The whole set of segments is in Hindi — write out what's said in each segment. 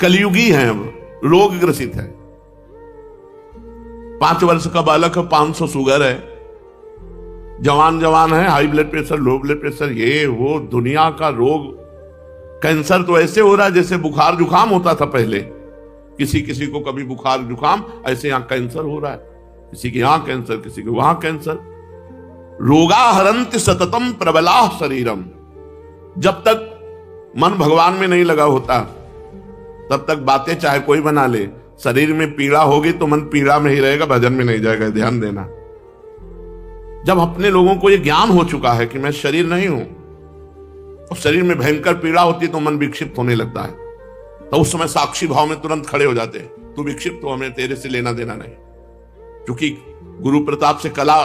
कलयुगी हैं, अब रोग ग्रसित है। 5 वर्ष का बालक है, 500 शुगर है, जवान है, high blood pressure, low blood pressure, ये वो दुनिया का रोग। कैंसर तो ऐसे हो रहा है जैसे बुखार जुकाम होता था पहले, किसी को कभी बुखार जुकाम, ऐसे यहां कैंसर हो रहा है, किसी के यहां कैंसर, किसी के वहां कैंसर। रोगा हरंत सततम प्रबला शरीरम। जब तक मन भगवान में नहीं लगा होता तब तक बातें चाहे कोई बना ले, शरीर में पीड़ा होगी तो मन पीड़ा में ही रहेगा, भजन में नहीं जाएगा, ध्यान देना। जब अपने लोगों को यह ज्ञान हो चुका है कि मैं शरीर नहीं हूं, और शरीर में भयंकर पीड़ा होती है तो मन विक्षिप्त होने लगता है, तो उस समय साक्षी भाव में तुरंत खड़े हो जाते हैं, तू विक्षिप्त हो, हमें तेरे से लेना देना नहीं। क्योंकि गुरु प्रताप से कला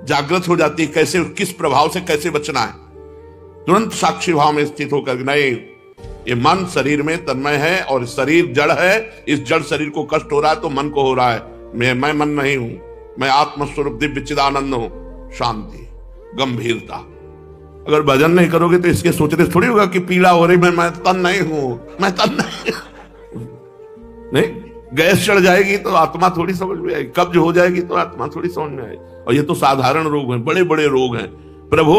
जागृत हो जाती है, कैसे किस प्रभाव से कैसे बचना है। तुरंत साक्षी भाव में स्थित होकर, नहीं ये मन शरीर में तन्मय है और शरीर जड़ है, इस जड़ शरीर को कष्ट हो रहा है तो मन को हो रहा है, मैं मन नहीं हूं, मैं आत्मस्वरूप दिव्य चिदानंद हूं। शांति, गंभीरता। अगर भजन नहीं करोगे तो इसके सोचने थोड़ी होगा कि पीड़ा हो रही, मैं तन नहीं हूं, मैं तन नहीं नहीं, गैस चढ़ जाएगी तो आत्मा थोड़ी समझ में आएगी, कब्ज हो जाएगी तो आत्मा थोड़ी समझ में आएगी। और ये तो साधारण रोग हैं, बड़े बड़े रोग हैं। प्रभु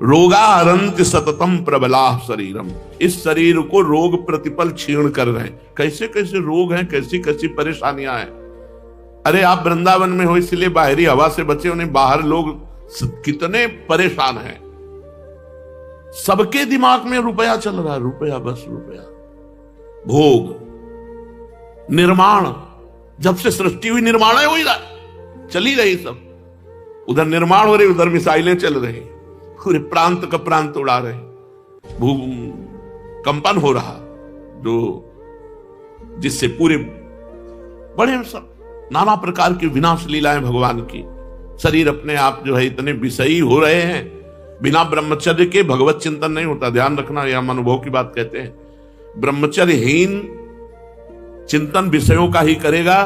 रोगा हरंत सततम प्रबला शरीरम, इस शरीर को रोग प्रतिपल क्षीण कर रहे हैं। कैसे कैसे रोग हैं, कैसी कैसी परेशानियां हैं। अरे आप वृंदावन में हो इसलिए बाहरी हवा से बचे, उन्हें बाहर लोग कितने परेशान हैं। सबके दिमाग में रुपया चल रहा है, रुपया, बस रुपया, भोग, निर्माण। जब से सृष्टि हुई निर्माण हो ही रहा, चली रही सब, उधर निर्माण हो रही, उधर मिसाइलें चल रही, पूरे प्रांत का प्रांत उड़ा रहे, भूकंपन हो रहा, जो जिससे पूरे बड़े सब नाना प्रकार की विनाश लीलाएं भगवान की। शरीर अपने आप जो है इतने विषयी हो रहे हैं, बिना ब्रह्मचर्य के भगवत चिंतन नहीं होता। ध्यान रखना, यह हम अनुभव की बात कहते हैं। ब्रह्मचर्यहीन चिंतन विषयों का ही करेगा,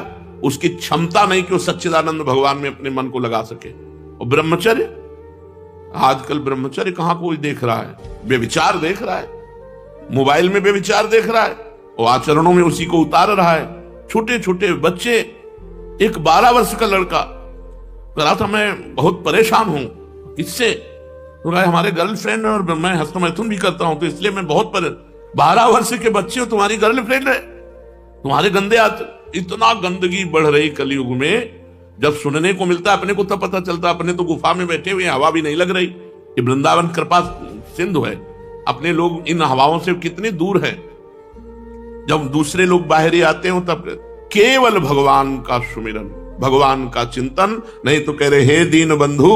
उसकी क्षमता नहीं कि वो सच्चिदानंद भगवान में अपने मन को लगा सके। और ब्रह्मचर्य, आजकल ब्रह्मचर्य कहां कोई देख रहा है, बेविचार देख रहा है, मोबाइल में बेविचार देख रहा है और आचरणों में उसी को उतार रहा है। छोटे छोटे बच्चे, एक 12 वर्ष का लड़का कहा था मैं बहुत परेशान हूं, किससे? तो हमारे गर्लफ्रेंड है और मैं हस्तमैथुन भी करता हूं, तो इसलिए मैं बहुत 12 वर्ष के बच्चे हो, तुम्हारी गर्लफ्रेंड है, तुम्हारे गंदे इतना गंदगी बढ़ रही कलयुग में। जब सुनने को मिलता है अपने को तब पता चलता, अपने तो गुफा में बैठे हुए, हवा भी नहीं लग रही। ये वृंदावन कृपा सिंधु है, अपने लोग इन हवाओं से कितने दूर हैं। जब दूसरे लोग बाहर आते हो तब केवल भगवान का सुमिरन, भगवान का चिंतन। नहीं तो कह रहे, हे दीन बंधु,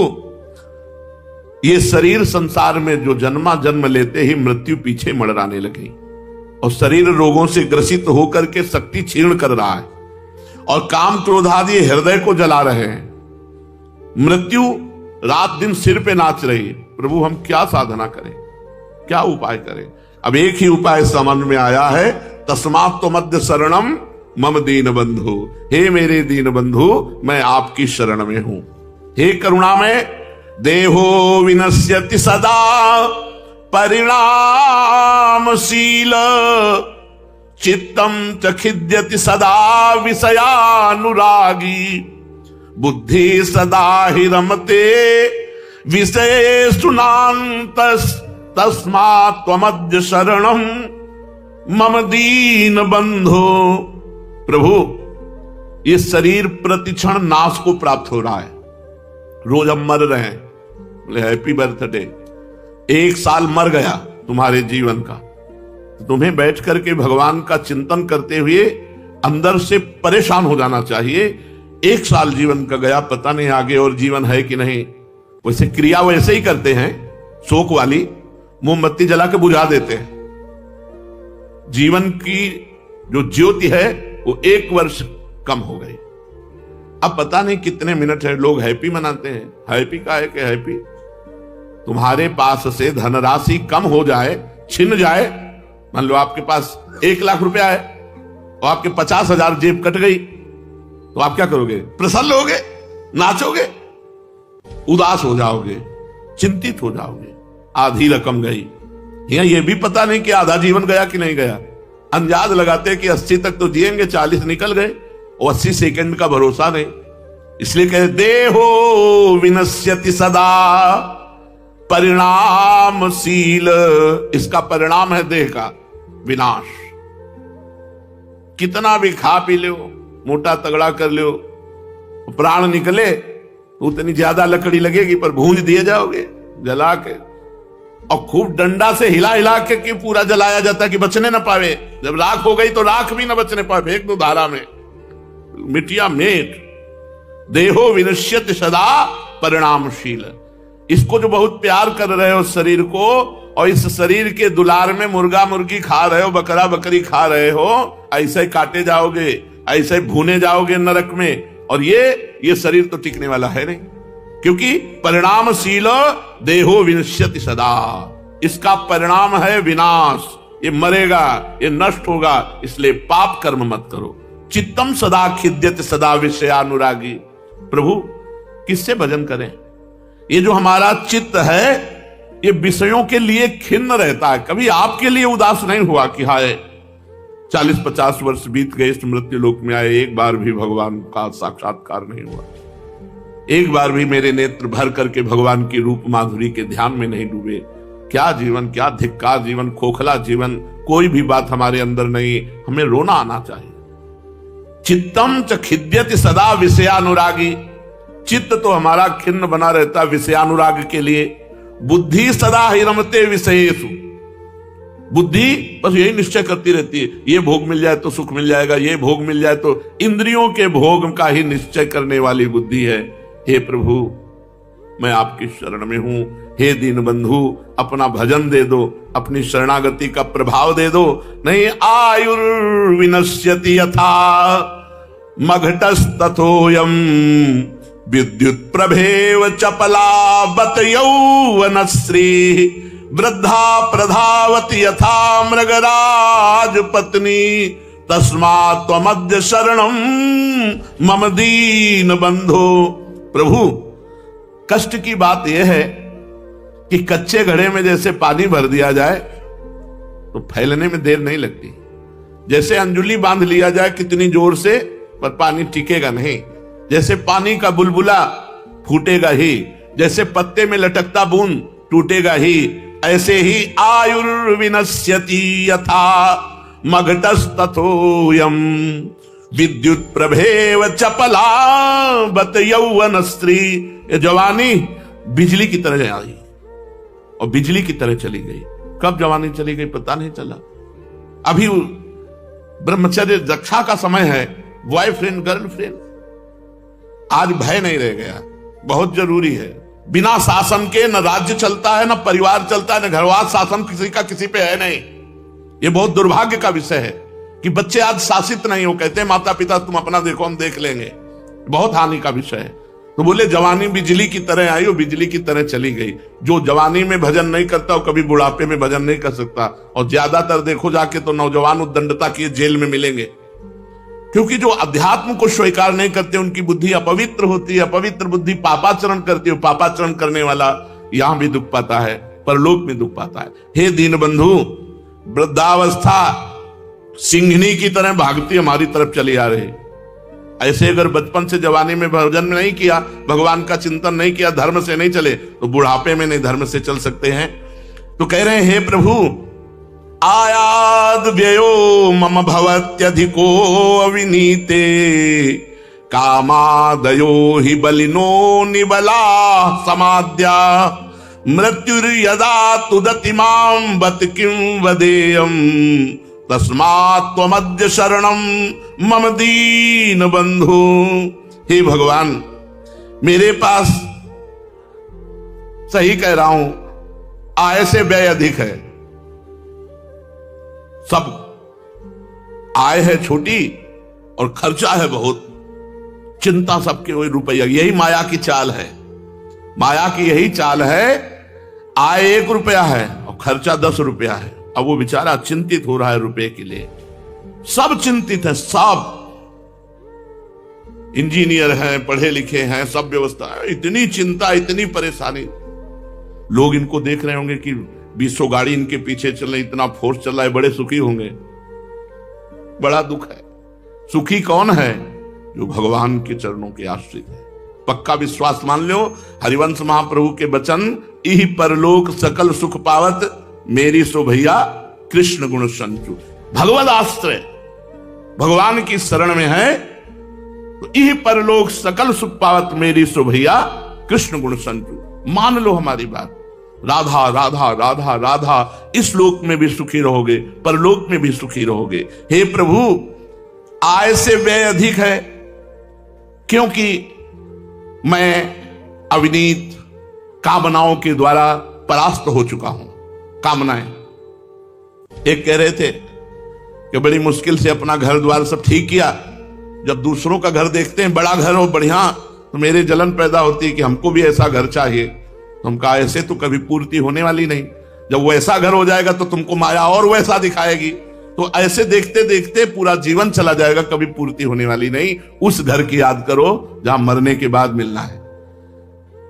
ये शरीर संसार में जो जन्मा, जन्म लेते ही मृत्यु पीछे मड़राने लगी और शरीर रोगों से ग्रसित होकर के शक्ति क्षीण कर रहा है और काम क्रोध आदि हृदय को जला रहे हैं। मृत्यु रात दिन सिर पे नाच रही। प्रभु हम क्या साधना करें, क्या उपाय करें? अब एक ही उपाय समझ में आया है, तस्मात् त्वमद्य शरणम मम दीन बंधु। हे मेरे दीन बंधु, मैं आपकी शरण में हूं। हे करुणामय, देहो विनश्यति सदा परिणामशील, चित्तम च खिद्यति सदा विषयानुरागी, बुद्धि सदा ही रमते विषयेषु नान्तस्, तस्मात् त्वमद्य शरणम मम दीन बंधो। प्रभु ये शरीर प्रतिक्षण नाश को प्राप्त हो रहा है, रोज हम मर रहे हैं। बोले हैप्पी बर्थडे, 1 साल मर गया तुम्हारे जीवन का, तो तुम्हें बैठ करके भगवान का चिंतन करते हुए अंदर से परेशान हो जाना चाहिए। 1 साल जीवन का गया, पता नहीं आगे और जीवन है कि नहीं। वैसे क्रिया वैसे ही करते हैं, शोक वाली, मोमबत्ती जला के बुझा देते हैं। जीवन की जो ज्योति है वो 1 वर्ष कम हो गई। अब पता नहीं कितने मिनट है, लोग हैप्पी मनाते हैं। हैप्पी का है कि हैप्पी, तुम्हारे पास से धनराशि कम हो जाए, छिन जाए। मान लो आपके पास 1 लाख रुपया है और आपके 50,000 जेब कट गई, तो आप क्या करोगे? प्रसन्न होगे, नाचोगे, उदास हो जाओगे, चिंतित हो जाओगे। आधी रकम गई, या ये भी पता नहीं कि आधा जीवन गया कि नहीं गया। अंदाज लगाते कि 80 तक तो जिएंगे, 40 निकल गए और 80 सेकंड का भरोसा नहीं। इसलिए कहे देहो विनश्यति सदा परिणामशील। इसका परिणाम है देह का विनाश। कितना भी खा पी लो, मोटा तगड़ा कर लो, प्राण निकले तो उतनी ज्यादा लकड़ी लगेगी, पर भूंज दिए जाओगे जला के। और खूब डंडा से हिला हिला के पूरा जलाया जाता कि बचने ना पावे। जब राख हो गई तो राख भी ना बचने पाए, फेंक दो धारा में, मिटिया मेट। देहो विनश्यत सदा परिणामशील। इसको जो बहुत प्यार कर रहे हो शरीर को, और इस शरीर के दुलार में मुर्गा मुर्गी खा रहे हो, बकरा बकरी खा रहे हो, ऐसे ही काटे जाओगे, ऐसे ही भूने जाओगे नरक में। और ये शरीर तो टिकने वाला है नहीं, क्योंकि परिणामशील देहो विनश्यति सदा। इसका परिणाम है विनाश। ये मरेगा, ये नष्ट होगा। इसलिए पाप कर्म मत करो। चित्तम सदा खिद्यत सदा विषयानुरागी। प्रभु किससे भजन करें? ये जो हमारा चित्त है ये विषयों के लिए खिन्न रहता है, कभी आपके लिए उदास नहीं हुआ कि हाय 40-50 वर्ष बीत गए, इस मृत्यु लोक में आए, एक बार भी भगवान का साक्षात्कार नहीं हुआ, एक बार भी मेरे नेत्र भर करके भगवान की रूप माधुरी के ध्यान में नहीं डूबे। क्या जीवन, क्या धिक्कार जीवन, खोखला जीवन। कोई भी बात हमारे अंदर नहीं, हमें रोना आना चाहिए। चित्तम च खिद्यति सदा विषयानुरागी। चित्त तो हमारा खिन्न बना रहता विषयानुराग के लिए। बुद्धि सदा ही रमते विषयेषु। बुद्धि बस यही निश्चय करती रहती है, ये भोग मिल जाए तो सुख मिल जाएगा, ये भोग मिल जाए तो। इंद्रियों के भोग का ही निश्चय करने वाली बुद्धि है। हे प्रभु मैं आपकी शरण में हूं, हे दीन बंधु अपना भजन दे दो, अपनी शरणागति का प्रभाव दे दो। नहीं आयुर्विनश्यति यथा मघटस्तथोयम विद्युत प्रभेव चपला बत यौवनश्री वृद्धा प्रधावति यथा मृगराज पत्नी तस्मात् त्वमद्य शरणम मम दीन बंधो। प्रभु कष्ट की बात यह है कि कच्चे घड़े में जैसे पानी भर दिया जाए तो फैलने में देर नहीं लगती। जैसे अंजुली बांध लिया जाए कितनी जोर से, पर पानी टिकेगा नहीं। जैसे पानी का बुलबुला फूटेगा ही, जैसे पत्ते में लटकता बूंद टूटेगा ही, ऐसे ही आयुर्विनश्यति यथा मघटस्तथोयम विद्युत प्रभेव चपला बत यौवन स्त्री। ये जवानी बिजली की तरह आई और बिजली की तरह चली गई। कब जवानी चली गई पता नहीं चला। अभी ब्रह्मचर्य रक्षा का समय है, बॉयफ्रेंड गर्लफ्रेंड। आज भय नहीं रह गया, बहुत जरूरी है। बिना शासन के न राज्य चलता है, न परिवार चलता है, न घरवास शासन किसी का किसी पे है नहीं। ये बहुत दुर्भाग्य का विषय है कि बच्चे आज शासित नहीं हो। कहते हैं माता पिता तुम अपना देखो हम देख लेंगे, बहुत हानि का विषय है। तो बोले जवानी बिजली की तरह आई और बिजली की तरह चली गई। जो जवानी में भजन नहीं करता वो कभी बुढ़ापे में भजन नहीं कर सकता। और ज्यादातर देखो जाके तो नौजवान उद्दंडता की जेल में मिलेंगे, क्योंकि जो अध्यात्म को स्वीकार नहीं करते उनकी बुद्धि अपवित्र होती है। अपवित्र बुद्धि पापाचरण करती है। पापाचरण करने वाला यहां भी दुख पाता है, परलोक में दुख पाता है। हे दीन बंधु वृद्धावस्था सिंघनी की तरह भागती हमारी तरफ चली आ रही। ऐसे अगर बचपन से जवानी में भजन नहीं किया, भगवान का चिंतन नहीं किया, धर्म से नहीं चले, तो बुढ़ापे में नहीं धर्म से चल सकते हैं। तो कह रहे हैं हे प्रभु आयाद व्ययो मम भवत्यधिको अविनीते कामादयो हि बलिनो निबला समाद्या मृत्युर्यदा तुदति मां बत किं वदेयम् तस्मात् त्वमद्य शरणम मम दीन बंधु। हे भगवान मेरे पास, सही कह रहा हूं, आय से व्यय अधिक है। सब आय है छोटी और खर्चा है बहुत। चिंता सबके वही रुपया। यही माया की चाल है। माया की यही चाल है। आय 1 रुपया है और खर्चा 10 रुपया है। अब वो बेचारा चिंतित हो रहा है रुपए के लिए। सब चिंतित है, सब इंजीनियर हैं, पढ़े लिखे हैं, सब व्यवस्था है। इतनी चिंता, इतनी परेशानी। लोग इनको देख रहे होंगे कि 200 गाड़ी इनके पीछे चल रही, इतना फोर्स चल रहा है, बड़े सुखी होंगे। बड़ा दुख है। सुखी कौन है? जो भगवान के चरणों के आश्रित है। पक्का विश्वास मान लो, हरिवंश महाप्रभु के वचन, इह परलोक सकल सुख पावत, मेरी सो भैया कृष्ण गुण संचु। भगवद आश्रय भगवान की शरण में है तो इह परलोक सकल सुख पावत, मेरी सो भैया कृष्ण गुण संचु। मान लो हमारी बात। राधा राधा राधा राधा, इस लोक में भी सुखी रहोगे, परलोक में भी सुखी रहोगे। हे प्रभु, आय से व्यय अधिक है, क्योंकि मैं अविनीत कामनाओं के द्वारा परास्त हो चुका हूं। कामनाएं, एक कह रहे थे कि बड़ी मुश्किल से अपना घर द्वार सब ठीक किया, जब दूसरों का घर देखते हैं बड़ा घर हो बढ़िया, तो मेरे जलन पैदा होती है कि हमको भी ऐसा घर चाहिए। तो हम कहा ऐसे तो कभी पूर्ति होने वाली नहीं, जब वैसा घर हो जाएगा तो तुमको माया और वैसा दिखाएगी। तो ऐसे देखते देखते पूरा जीवन चला जाएगा, कभी पूर्ति होने वाली नहीं। उस घर की याद करो जहां मरने के बाद मिलना है।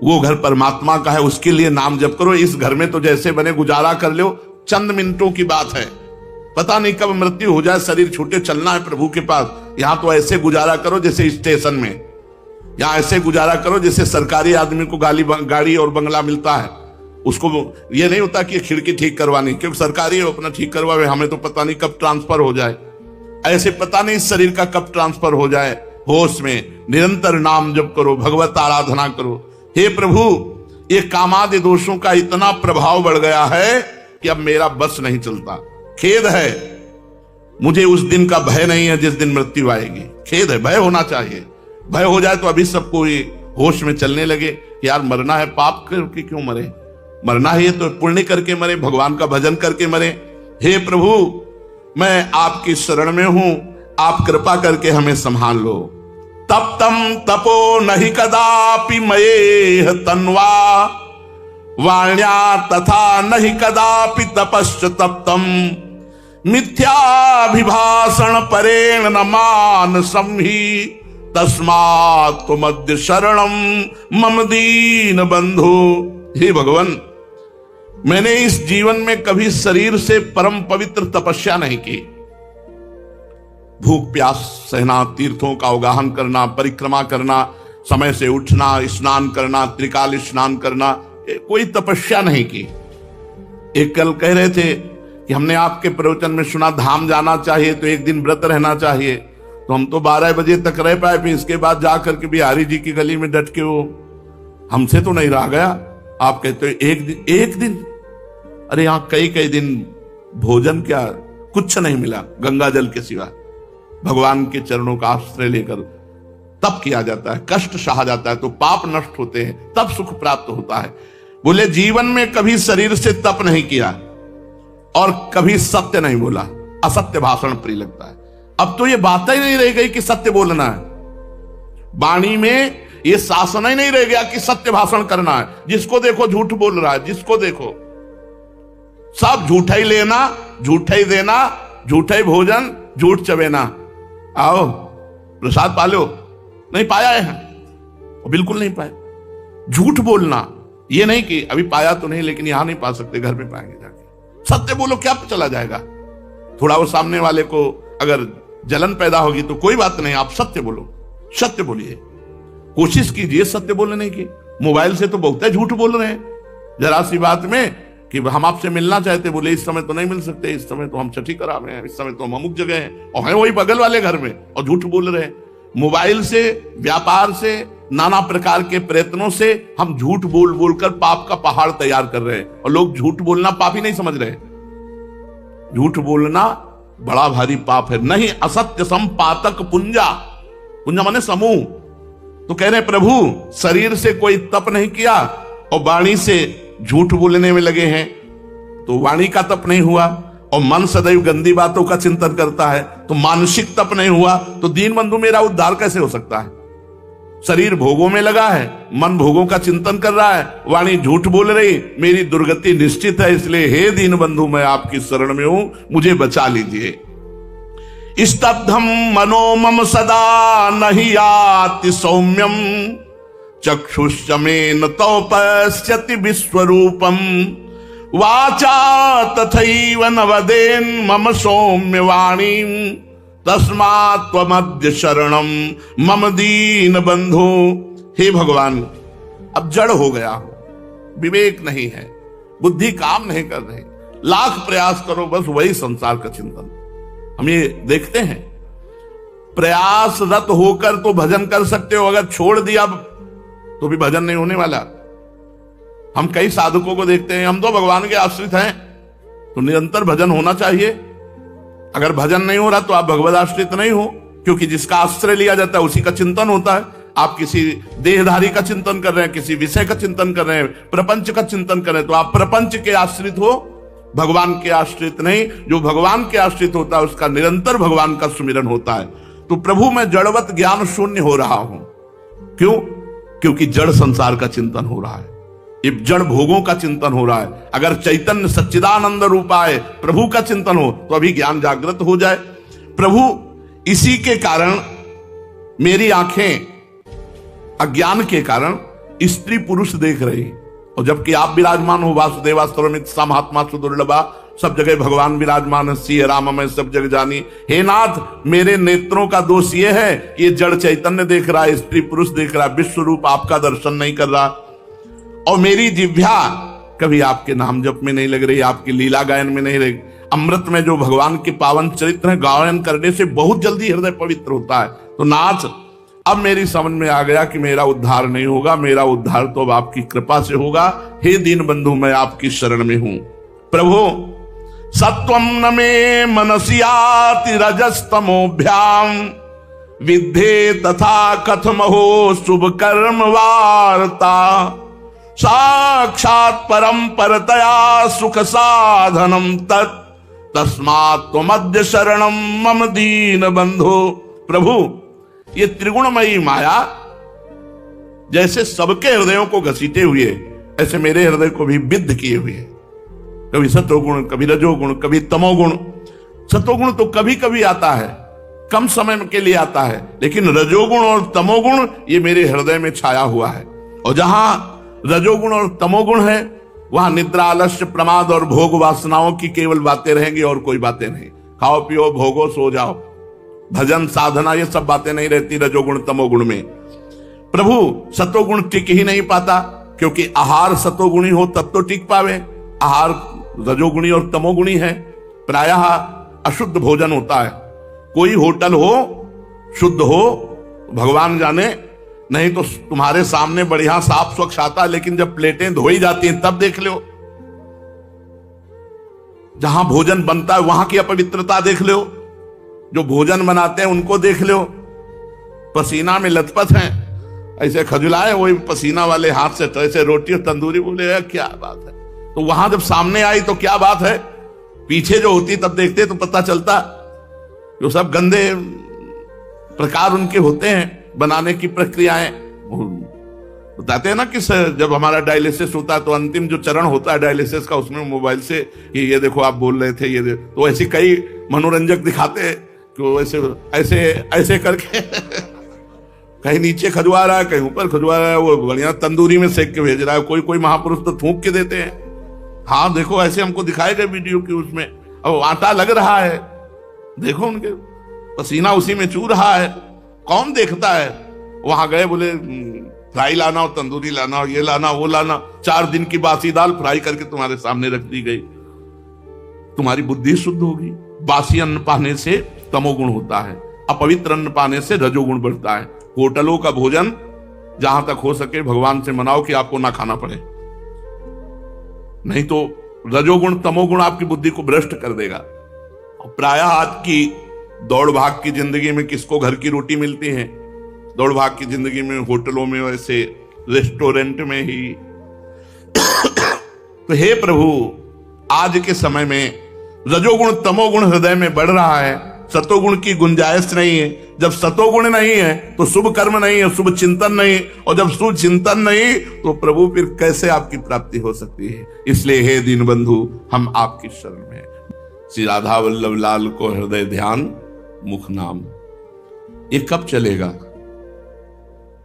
वो घर परमात्मा का है, उसके लिए नाम जप करो। इस घर में तो जैसे बने गुजारा कर लो, चंद मिनटों की बात है, पता नहीं कब मृत्यु हो जाए, शरीर छूटे, चलना है प्रभु के पास। यहां तो ऐसे गुजारा करो जैसे स्टेशन में, यहां ऐसे गुजारा करो जैसे सरकारी आदमी को गाड़ी और बंगला मिलता है। उसको ये नहीं होता कि खिड़की ठीक करवानी, क्योंकि सरकारी है, अपना ठीक करवावे, हमें तो पता नहीं कब ट्रांसफर हो जाए। ऐसे पता नहीं शरीर का कब ट्रांसफर हो जाए। होश में निरंतर नाम जप करो, भगवत आराधना करो। हे प्रभु, ये कामादि दोषों का इतना प्रभाव बढ़ गया है कि अब मेरा बस नहीं चलता। खेद है, मुझे उस दिन का भय नहीं है जिस दिन मृत्यु आएगी। खेद है, भय होना चाहिए। भय हो जाए तो अभी सबको ये होश में चलने लगे कि यार मरना है, पाप करके क्यों मरे, मरना है तो पुण्य करके मरे, भगवान का भजन करके मरे। हे प्रभु, मैं आपकी शरण में हूं, आप कृपा करके हमें संभाल लो। तप्तम तपो नहीं कदापि मयेह तन्वा, वाण्या तथा नहीं कदापि तपश्च तप्तम, मिथ्याभिभाषण परेण न मान संहि, तस्मात् त्वमद्य शरणम मम दीन बंधु। हे भगवान, मैंने इस जीवन में कभी शरीर से परम पवित्र तपस्या नहीं की। भूख प्यास सहना, तीर्थों का अवगाहन करना, परिक्रमा करना, समय से उठना, स्नान करना, त्रिकाल स्नान करना, कोई तपस्या नहीं की। एक कल कह रहे थे कि हमने आपके प्रवचन में सुना धाम जाना चाहिए तो एक दिन व्रत रहना चाहिए, तो हम तो 12 बजे तक रह पाए, फिर इसके बाद जाकर के बिहारी जी की गली में डट के वो हमसे तो नहीं रहा गया। आप कहते हो एक दिन, अरे यहां कई कई दिन भोजन क्या कुछ नहीं मिला गंगा जल के सिवा। भगवान के चरणों का आश्रय लेकर तप किया जाता है, कष्ट सहा जाता है तो पाप नष्ट होते हैं, तब सुख प्राप्त होता है। बोले जीवन में कभी शरीर से तप नहीं किया और कभी सत्य नहीं बोला, असत्य भाषण प्रिय लगता है। अब तो ये बात ही नहीं रह गई कि सत्य बोलना है, वाणी में ये शासन ही नहीं रह गया कि सत्य भाषण करना है। जिसको देखो झूठ बोल रहा है, जिसको देखो सब झूठा ही लेना, झूठा ही देना, झूठा ही भोजन, झूठ चबेना। आओ प्रसाद पा लो, नहीं पाया है, बिल्कुल नहीं पाया। झूठ बोलना, ये नहीं कि अभी पाया तो नहीं लेकिन यहां नहीं पा सकते, घर में पाएंगे जाके। सत्य बोलो, क्या चला जाएगा। थोड़ा वो सामने वाले को अगर जलन पैदा होगी तो कोई बात नहीं, आप सत्य बोलो, सत्य बोलिए, कोशिश कीजिए सत्य बोलने की। मोबाइल से तो बहुत झूठ बोल रहे हैं, जरा सी बात में कि हम आपसे मिलना चाहते, बोले इस समय तो नहीं मिल सकते, इस समय तो हम छठी करा रहे हैं, इस समय तो हम अमुक जगह हैं, और हैं वही बगल वाले घर में और झूठ बोल रहे हैं। मोबाइल से, व्यापार से, नाना प्रकार के प्रयत्नों से हम झूठ बोल बोलकर पाप का पहाड़ तैयार कर रहे हैं, और लोग झूठ बोलना पाप ही नहीं समझ रहे। झूठ बोलना बड़ा भारी पाप है। नहीं असत्य संपातक पुंजा, पुंजा माने समूह। तो कह रहे प्रभु शरीर से कोई तप नहीं किया और वाणी से झूठ बोलने में लगे हैं, तो वाणी का तप नहीं हुआ, और मन सदैव गंदी बातों का चिंतन करता है तो मानसिक तप नहीं हुआ। तो दीन बंधु मेरा उद्धार कैसे हो सकता है। शरीर भोगों में लगा है, मन भोगों का चिंतन कर रहा है, वाणी झूठ बोल रही, मेरी दुर्गति निश्चित है। इसलिए हे दीन बंधु, मैं आपकी शरण में हूं, मुझे बचा लीजिए। स्तब्धम मनो मम सदा नहीं याति सौम्यम, चक्षुश्च मेन तौ पश्यति विश्वरूपम, वाचा तथैव न वदेन् मम सौम्य वाणी, तस्मात् त्वमद्य शरणम मम दीन बंधु। हे भगवान, अब जड़ हो गया हूं, विवेक नहीं है, बुद्धि काम नहीं कर रही, लाख प्रयास करो बस वही संसार का चिंतन। हम ये देखते हैं, प्रयासरत होकर तो भजन कर सकते हो, अगर छोड़ दिया तो भी भजन नहीं होने वाला। हम कई साधकों को देखते हैं, हम तो भगवान के आश्रित हैं, तो निरंतर भजन होना चाहिए। अगर भजन नहीं हो रहा तो आप भगवद आश्रित नहीं हो, क्योंकि जिसका आश्रय लिया जाता है उसी का चिंतन होता है। आप किसी देहधारी का चिंतन कर रहे हैं, किसी विषय का चिंतन कर रहे हैं, प्रपंच का चिंतन कर रहे हैं, तो आप प्रपंच के आश्रित हो, भगवान के आश्रित नहीं। जो भगवान के आश्रित होता है उसका निरंतर भगवान का सुमिरन होता है। तो प्रभु मैं जड़वत ज्ञान शून्य हो रहा हूं, क्यों? क्योंकि जड़ संसार का चिंतन हो रहा है, ये जड़ भोगों का चिंतन हो रहा है। अगर चैतन्य सच्चिदानंद रूपाय प्रभु का चिंतन हो तो अभी ज्ञान जागृत हो जाए। प्रभु इसी के कारण मेरी आंखें अज्ञान के कारण स्त्री पुरुष देख रही, और जबकि आप विराजमान हो, वासुदेवास्त्रमित सा महात्मा सुदुर्लभा, सब जगह भगवान विराजमान है, सिय राम मैं सब जगह जानी। हे नाथ, मेरे नेत्रों का दोष ये है, ये जड़ चैतन्य देख रहा है, स्त्री पुरुष देख रहा है, विश्व रूप आपका दर्शन नहीं कर रहा, और मेरी जिह्वा कभी आपके नाम जप में नहीं लग रही, आपकी लीला गायन में नहीं लगी। अमृत में जो भगवान के पावन चरित्र है, गायन करने से बहुत जल्दी हृदय पवित्र होता है। तो नाथ, अब मेरी समझ में आ गया कि मेरा उद्धार नहीं होगा, मेरा उद्धार तो अब आपकी कृपा से होगा। हे दीन बंधु, मैं आपकी शरण में हूं। प्रभु सत्वम न मे मनसियाति रजस्तमोभ्याम विद्धे तथा कथमहो शुभ कर्म वार्ता साक्षात परम परतया सुख साधनम तत् तस्मात् त्वमद्य शरणम मम दीन बंधु। प्रभु, ये त्रिगुणमयी माया जैसे सबके हृदयों को घसीटे हुए, ऐसे मेरे हृदय को भी विद्ध किए हुए, कभी सतोगुण, कभी रजोगुण, कभी तमोगुण। सतोगुण तो कभी कभी आता है, कम समय के लिए आता है, लेकिन रजोगुण और तमोगुण ये मेरे हृदय में छाया हुआ है। और जहां रजोगुण और तमोगुण है वहां निद्रा, आलस्य, प्रमाद और भोग वासनाओं की केवल बातें रहेंगी, और कोई बातें नहीं। खाओ पियो भोगो सो जाओ, भजन साधना ये सब बातें नहीं रहती रजोगुण तमोगुण में। प्रभु सतोगुण टिक ही नहीं पाता, क्योंकि आहार सतोगुणी हो तब तो टिक पावे, आहार रजोगुणी और तमोगुणी है। प्रायः अशुद्ध भोजन होता है, कोई होटल हो शुद्ध हो भगवान जाने, नहीं तो तुम्हारे सामने बढ़िया साफ स्वच्छ आता है, लेकिन जब प्लेटें धोई जाती हैं तब देख लो, जहां भोजन बनता है वहां की अपवित्रता देख लो, जो भोजन बनाते हैं उनको देख लो, पसीना में लथपथ हैं, ऐसे खजुलाए वही पसीना वाले हाथ से, तो ऐसे रोटी और तंदूरी, बोले क्या बात है। तो वहां जब सामने आई तो क्या बात है, पीछे जो होती तब देखते तो पता चलता, जो सब गंदे प्रकार उनके होते हैं बनाने की प्रक्रियाएं। बताते हैं ना कि जब हमारा डायलिसिस होता है तो अंतिम जो चरण होता है डायलिसिस का, उसमें मोबाइल से ये देखो आप बोल रहे थे, ये तो ऐसे कई मनोरंजक दिखाते हैं कि वो ऐसे ऐसे ऐसे करके कहीं नीचे खजवा रहा है, कहीं ऊपर खजवा रहा है, वो बढ़िया तंदूरी में सेक के भेज रहा है। कोई कोई महापुरुष तो थूक के देते हैं। हाँ देखो, ऐसे हमको दिखाए गए वीडियो की, उसमें अब आटा लग रहा है, देखो उनके पसीना उसी में चू रहा है, कौन देखता है। वहां गए, बोले फ्राई लाना और तंदूरी लाना और ये लाना वो लाना, 4 दिन की बासी दाल फ्राई करके तुम्हारे सामने रख दी गई। तुम्हारी बुद्धि शुद्ध होगी। बासी अन्न पाने से तमोगुण होता है, अपवित्र अन्न पाने से रजोगुण बढ़ता है। होटलों का भोजन जहां तक हो सके भगवान से मनाओ कि आपको ना खाना पड़े, नहीं तो रजोगुण तमोगुण आपकी बुद्धि को भ्रष्ट कर देगा। प्रायः आज की दौड़ भाग की जिंदगी में किसको घर की रोटी मिलती है, दौड़ भाग की जिंदगी में होटलों में, वैसे रेस्टोरेंट में ही। तो हे प्रभु, आज के समय में रजोगुण तमोगुण हृदय में बढ़ रहा है, सतोगुण की गुंजाइश नहीं है। जब सतोगुण नहीं है तो शुभ कर्म नहीं है, शुभ चिंतन नहीं, और जब शुभ चिंतन नहीं तो प्रभु फिर कैसे आपकी प्राप्ति हो सकती है। इसलिए हे दीन बंधु, हम आपकी शरण में हैं। श्री राधा वल्लभ लाल को हृदय ध्यान मुख नाम, ये कब चलेगा?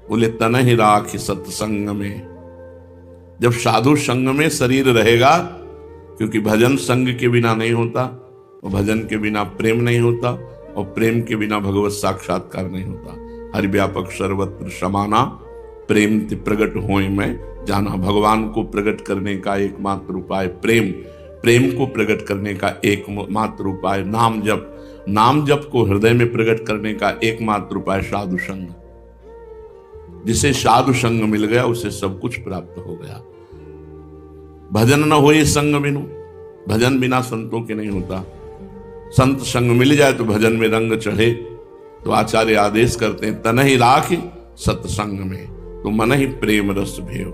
बोले तन ही राख सत्संग में, जब साधु संग में शरीर रहेगा, क्योंकि भजन संग के बिना नहीं होता, और भजन के बिना प्रेम नहीं होता, और प्रेम के बिना भगवत साक्षात्कार नहीं होता। हरि व्यापक सर्वत्र समाना, प्रेम ते प्रगट होए मैं जाना। भगवान को प्रकट करने का एकमात्र उपाय प्रेम, प्रेम को प्रकट करने का एकमात्र उपाय नाम जप, नाम जप को हृदय में प्रकट करने का एकमात्र उपाय साधु संग। जिसे साधु संग मिल गया उसे सब कुछ प्राप्त हो गया। भजन न होए संग बिनु, भजन बिना संतों के नहीं होता। संत संग मिल जाए तो भजन में रंग चढ़े। तो आचार्य आदेश करते हैं, तन ही राख सत्संग में तो मन ही प्रेम रस भेव।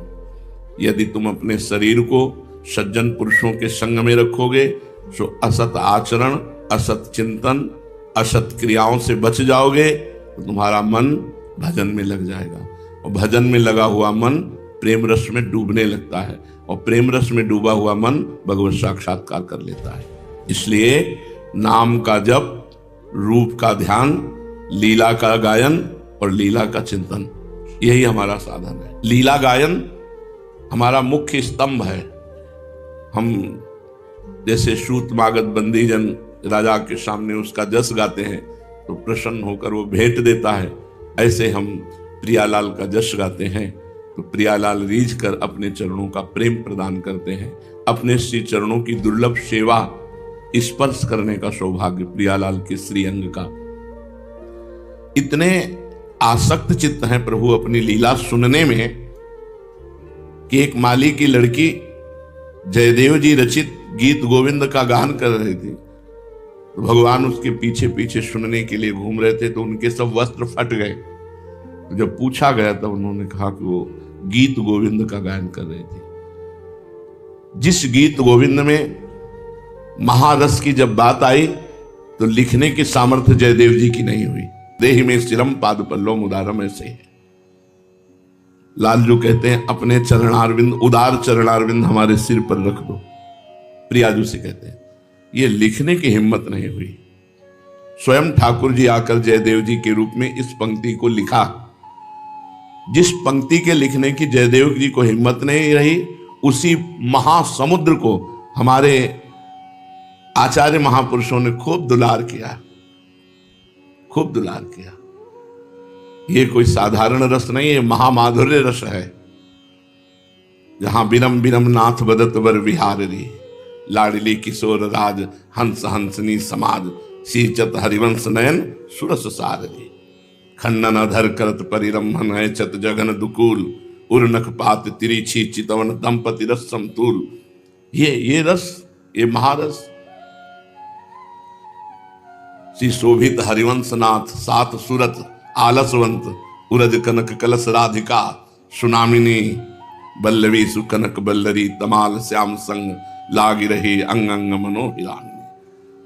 यदि तुम अपने शरीर को सज्जन पुरुषों के संग में रखोगे तो असत आचरण, असत चिंतन, असत क्रियाओं से बच जाओगे तो तुम्हारा मन भजन में लग जाएगा। और भजन में लगा हुआ मन प्रेम रस में डूबने लगता है, और प्रेम रस में डूबा हुआ मन भगवत साक्षात्कार कर लेता है। इसलिए नाम का जप, रूप का ध्यान, लीला का गायन और लीला का चिंतन, यही हमारा साधन है। लीला गायन हमारा मुख्य स्तंभ है। हम जैसे सूत मागध बंदीजन राजा के सामने उसका जस गाते हैं तो प्रसन्न होकर वो भेंट देता है, ऐसे हम प्रियालाल का जस गाते हैं तो प्रियालाल रीझ कर अपने चरणों का प्रेम प्रदान करते हैं। अपने श्री चरणों की दुर्लभ सेवा स्पर्श करने का सौभाग्य प्रियालाल के श्री अंग का। इतने आसक्त चित्त हैं प्रभु अपनी लीला सुनने में कि एक माली की लड़की जयदेव जी रचित गीत गोविंद का गान कर रही थी, तो भगवान उसके पीछे पीछे सुनने के लिए घूम रहे थे, तो उनके सब वस्त्र फट गए। तो जब पूछा गया तब उन्होंने कहा कि वो गीत गोविंद का गायन कर रही थी। जिस गीत गोविंद में महारस की जब बात आई तो लिखने की सामर्थ्य जयदेव जी की नहीं हुई। देहि में सिरम पाद पल्लो मुदारम ऐसे है। लालजू कहते हैं अपने चरणारविंद, उदार चरणारविंद हमारे सिर पर रख दो। प्रियाजू से कहते हैं ये लिखने की हिम्मत नहीं हुई। स्वयं ठाकुर जी आकर जयदेव जी के रूप में इस पंक्ति को लिखा। जिस पंक्ति के लिखने की जयदेव जी को हिम्मत नहीं रही, उसी महासमुद्र को हमारे आचार्य महापुरुषों ने खूब दुलार किया, खूब दुलार किया। ये कोई साधारण रस नहीं है, महामाधुर्य रस है। जहां बिरम बिरम नाथ बदत वर विहारी, लाडली किशोर राज हंस हंसनी समाज, सीचत हरिवंश नयन सुरस सारदी, खंडन अधर करत परिरम्भन है चत जगन दुकूल, उर्नक पात तिरिछी चितवन दंपति रस समतूल। ये रस, ये महारस। श्री शोभित हरिवंशनाथ सात सुरत आलसवंत, उरज कनक कलश राधिका, सुनामिनी बल्लवी सुकनक बल्लरी, तमाल श्याम संग लागी रही अंग अंग मनोहिरानी,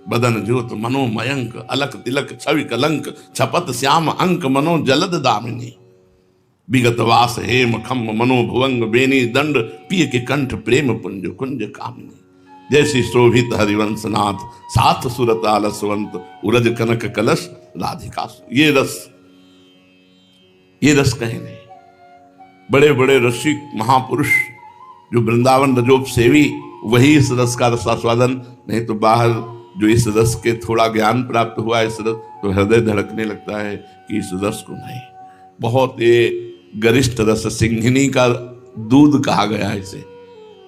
बदन ज्योत मनोमयंक, अलक तिलक छवि कलंक, छपत श्याम अंक मनो जलद दामिनी, विगत वास हेम खम मनोभुवंग, बेनी दंड पिय के कंठ प्रेम पुंज कुंज कामिनी। जैसी शोभित हरिवंशनाथ सात सुरत आलसवंत, उरज कनक कलश राधिका। ये रस कहीं नहीं। बड़े बड़े रसिक महापुरुष जो वृंदावन रजोप सेवी, वही इस रस का रसास्वादन, नहीं तो बाहर जो इस रस के थोड़ा ज्ञान प्राप्त हुआ इस रस, तो हृदय धड़कने लगता है कि इस रस को नहीं। बहुत ये गरिष्ठ रस, सिंघनी का दूध कहा गया है इसे।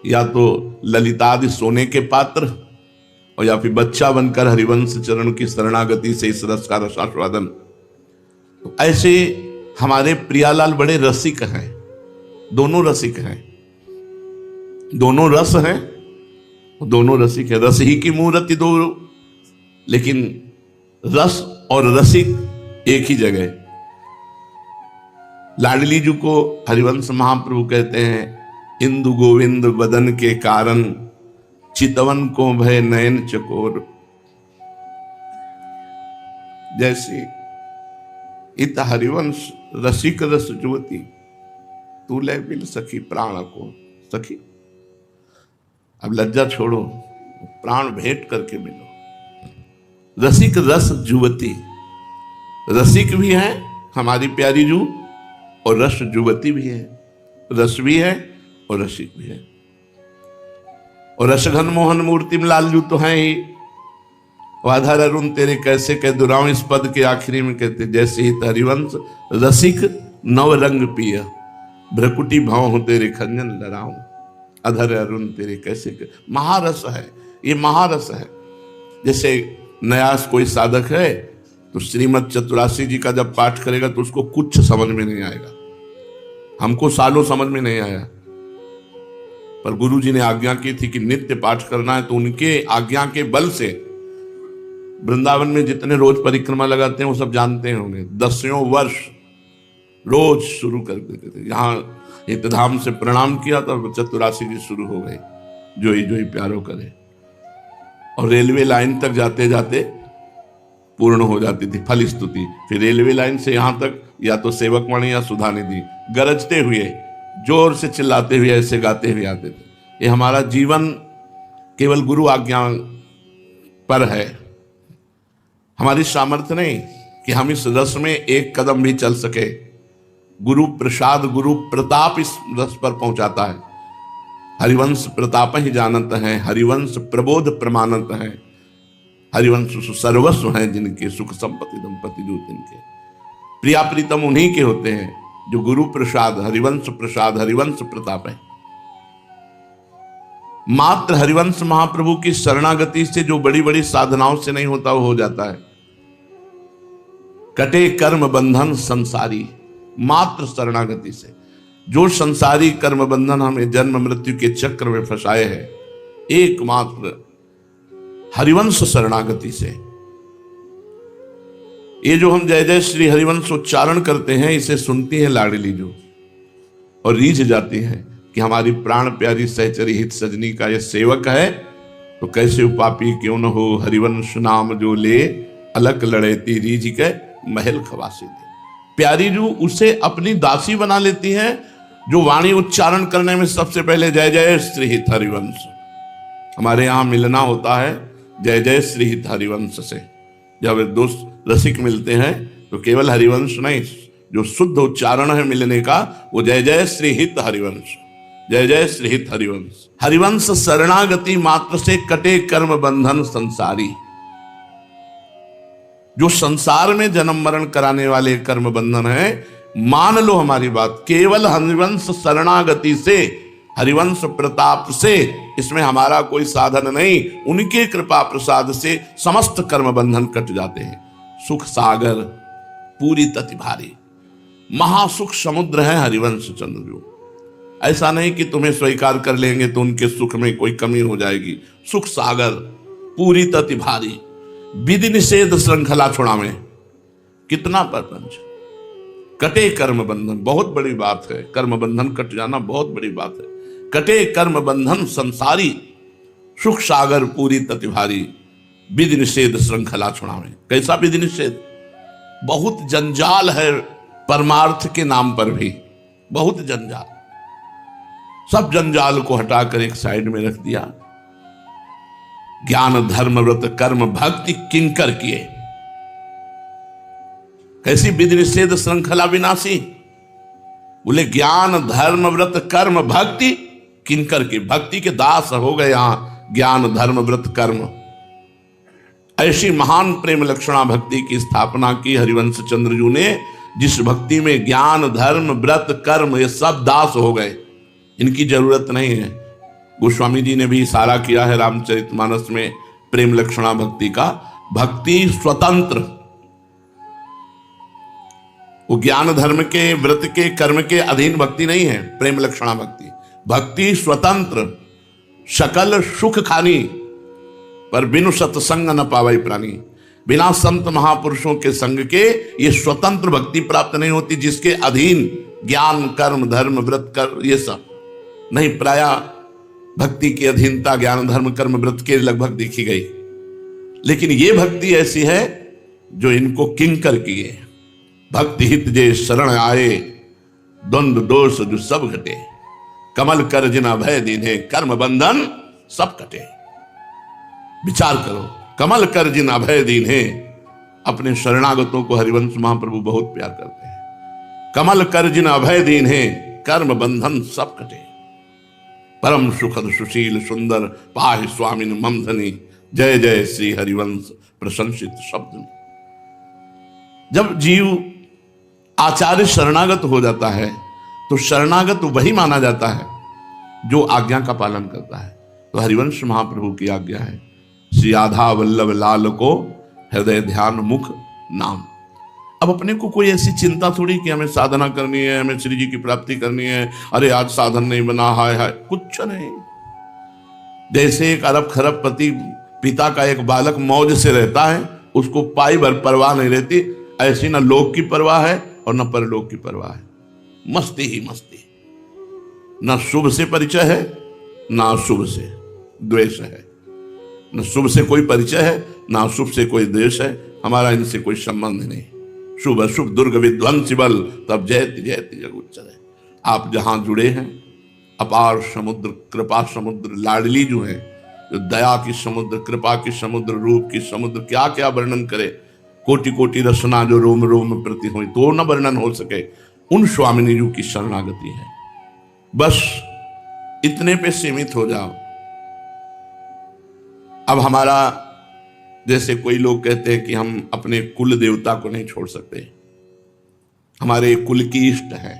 या तो ललितादि सोने के पात्र, और या फिर बच्चा बनकर हरिवंश चरण की शरणागति से इस रस का रसास्वादन। तो ऐसे हमारे प्रियालाल बड़े रसिक हैं, दोनों रसिक हैं, दोनों रस हैं, दोनों रसिक है। रस ही की मूर्ति दो, लेकिन रस और रसिक एक ही जगह। लाडली जी को हरिवंश महाप्रभु कहते हैं, इंदु गोविंद बदन के कारण, चितवन को भय नयन चकोर। जैसे इत हरिवंश रसिक रस जुवती, तू ले मिल सखी प्राण को सखी। अब लज्जा छोड़ो, प्राण भेंट करके मिलो। रसिक रस जुवती, रसिक भी है हमारी प्यारी जू, और रस जुवती भी है। रस भी है और रसिक भी है। और रसघन मोहन मूर्ति में लालजू तो है ही। वाधर अरुण तेरे कैसे कह दुराऊं, इस पद के आखिरी में कहते जैसे ही हरिवंश रसिक नव रंग पिय, भ्रकुटी भाव हो तेरे खंजन लड़ाऊं, अधर अरुण तेरे कैसे कह। महारस है, ये महारस है। जैसे नया कोई साधक है तो श्रीमद चतुरासी जी का जब पाठ करेगा तो उसको कुछ समझ में नहीं आएगा। हमको सालों समझ में नहीं आया, पर गुरु जी ने आज्ञा की थी कि नित्य पाठ करना है, तो उनके आज्ञा के बल से वृंदावन में जितने रोज परिक्रमा लगाते हैं वो सब जानते हैं। उन्हें 10 वर्ष रोज शुरू कर देते थे। यहाँ हितधाम से प्रणाम किया तो चतुरासी जी शुरू हो गए, जोई जोई प्यारो करे, और रेलवे लाइन तक जाते जाते पूर्ण हो जाती थी फल स्तुति। फिर रेलवे लाइन से यहाँ तक या तो सेवक वाणी या सुधा निधि गरजते हुए जोर से चिल्लाते हुए ऐसे गाते हुए आते थे। ये हमारा जीवन केवल गुरु आज्ञा पर है, हमारी सामर्थ्य नहीं कि हम इस रस में एक कदम भी चल सके। गुरु प्रसाद गुरु प्रताप इस रस पर पहुंचाता है। हरिवंश प्रताप ही जानत है, हरिवंश प्रबोध प्रमाणत है, हरिवंश सर्वस्व हैं जिनके, सुख संपत्ति दंपति जो तिनके। प्रिया प्रीतम उन्हीं के होते हैं जो गुरु प्रसाद हरिवंश प्रताप है। मात्र हरिवंश महाप्रभु की शरणागति से जो बड़ी बड़ी साधनाओं से नहीं होता वो हो जाता है। कटे कर्म बंधन संसारी, मात्र शरणागति से। जो संसारी कर्म बंधन हमें जन्म मृत्यु के चक्र में फंसाए हैं, एकमात्र हरिवंश शरणागति से। ये जो हम जय जय श्री हरिवंश उच्चारण करते हैं, इसे सुनती है लाडली जो, और रीझ जाती है कि हमारी प्राण प्यारी सहचरी हित सजनी का ये सेवक है, तो कैसे उपापी क्यों न हो, हरिवंश नाम जो ले अलग लड़ेती रीझ के महल खवासी दे। प्यारी जो उसे अपनी दासी बना लेती है, जो वाणी उच्चारण करने में सबसे पहले जय जय श्री हित हरिवंश। हमारे यहाँ मिलना होता है जय जय श्री हित हरिवंश से। जब दोस्त रसिक मिलते हैं तो केवल हरिवंश नहीं, जो शुद्ध उच्चारण है मिलने का, वो जय जय श्री हित हरिवंश, जय जय श्री हित हरिवंश। हरिवंश शरणागति मात्र से कटे कर्म बंधन संसारी। जो संसार में जन्म मरण कराने वाले कर्म बंधन है, मान लो हमारी बात, केवल हरिवंश शरणागति से, हरिवंश प्रताप से, इसमें हमारा कोई साधन नहीं, उनके कृपा प्रसाद से समस्त कर्म बंधन कट जाते हैं। सुख सागर पूरी तति भारी, महासुख समुद्र है हरिवंश चंद्र जो। ऐसा नहीं कि तुम्हें स्वीकार कर लेंगे तो उनके सुख में कोई कमी हो जाएगी। सुख सागर पूरी तति भारी, विधि निषेध श्रृंखला छुड़ावे। कितना प्रपंच, कटे कर्म बंधन, बहुत बड़ी बात है। कर्म बंधन कट जाना बहुत बड़ी बात है। कटे कर्म बंधन संसारी, सुख सागर पूरी तति भारी, विधि निषेध श्रृंखला छुड़ावे। कैसा विधि निषेध? बहुत जंजाल है परमार्थ के नाम पर भी, बहुत जंजाल। सब जंजाल को हटाकर एक साइड में रख दिया। ज्ञान धर्म व्रत कर्म भक्ति किंकर किए। कैसी विधि निषेध श्रृंखला विनाशी? बोले ज्ञान धर्म व्रत कर्म भक्ति किंकर की, भक्ति के दास हो गए यहां ज्ञान धर्म व्रत कर्म। ऐसी महान प्रेम लक्षणा भक्ति की स्थापना की हरिवंश चंद्रजू ने, जिस भक्ति में ज्ञान धर्म व्रत कर्म ये सब दास हो गए, इनकी जरूरत नहीं है। गोस्वामी जी ने भी इशारा किया है रामचरितमानस में प्रेम लक्षणा भक्ति का। भक्ति स्वतंत्र, वो ज्ञान धर्म के व्रत के कर्म के अधीन भक्ति नहीं है प्रेम लक्षणा भक्ति। भक्ति स्वतंत्र, सकल सुख खानी, पर बिनु सत्संग न पावई प्राणी। बिना संत महापुरुषों के संग के ये स्वतंत्र भक्ति प्राप्त नहीं होती, जिसके अधीन ज्ञान कर्म धर्म व्रत कर ये सब नहीं। प्राय भक्ति की अधीनता ज्ञान धर्म कर्म व्रत के लगभग देखी गई, लेकिन ये भक्ति ऐसी है जो इनको किंकर किए। भक्ति हित जे शरण आए, द्वंद्व दोष जो सब घटे, कमल कर जिना भय दीने, कर्म बंधन सब कटे। विचार करो, कमल कर जिना भय दीने। अपने शरणागतों को हरिवंश महाप्रभु बहुत प्यार करते हैं। कमल कर जिना भय दीने, कर्म बंधन सब कटे। परम सुखद सुशील सुंदर पाहि स्वामिन मम धनी, जय जय श्री हरिवंश प्रशंसित शब्द में। जब जीव आचार्य शरणागत हो जाता है तो शरणागत वही माना जाता है जो आज्ञा का पालन करता है। तो हरिवंश महाप्रभु की आज्ञा है, श्री आधा वल्लभ लाल को हृदय ध्यान मुख नाम। अब अपने को कोई ऐसी चिंता थोड़ी कि हमें साधना करनी है, हमें श्री जी की प्राप्ति करनी है, अरे आज साधन नहीं बना, हाय हाय, कुछ नहीं। जैसे एक अरब खरब पति पिता का एक बालक मौज से रहता है, उसको पाई भर परवाह नहीं रहती, ऐसी न लोक की परवाह है और न परलोक की परवाह है, मस्ती ही मस्ती। न शुभ से परिचय है न अशुभ से द्वेष है, न शुभ से कोई परिचय है न अशुभ से कोई द्वेष है, हमारा इनसे कोई संबंध नहीं। शुभ अशुभ दुर्ग विध्वंस बल तब जयति जयति जग उच्चरे। आप जहां जुड़े हैं, अपार समुद्र कृपा समुद्र लाडली जो है, जो दया की समुद्र, कृपा की समुद्र, रूप की समुद्र, क्या क्या वर्णन करे, कोटि कोटि रसना जो रोम रोम प्रति हुई तो न वर्णन हो सके, उन स्वामिनी जी की शरणागति है। बस इतने पे सीमित हो जाओ। अब हमारा जैसे कोई लोग कहते हैं कि हम अपने कुल देवता को नहीं छोड़ सकते, हमारे कुल की इष्ट है।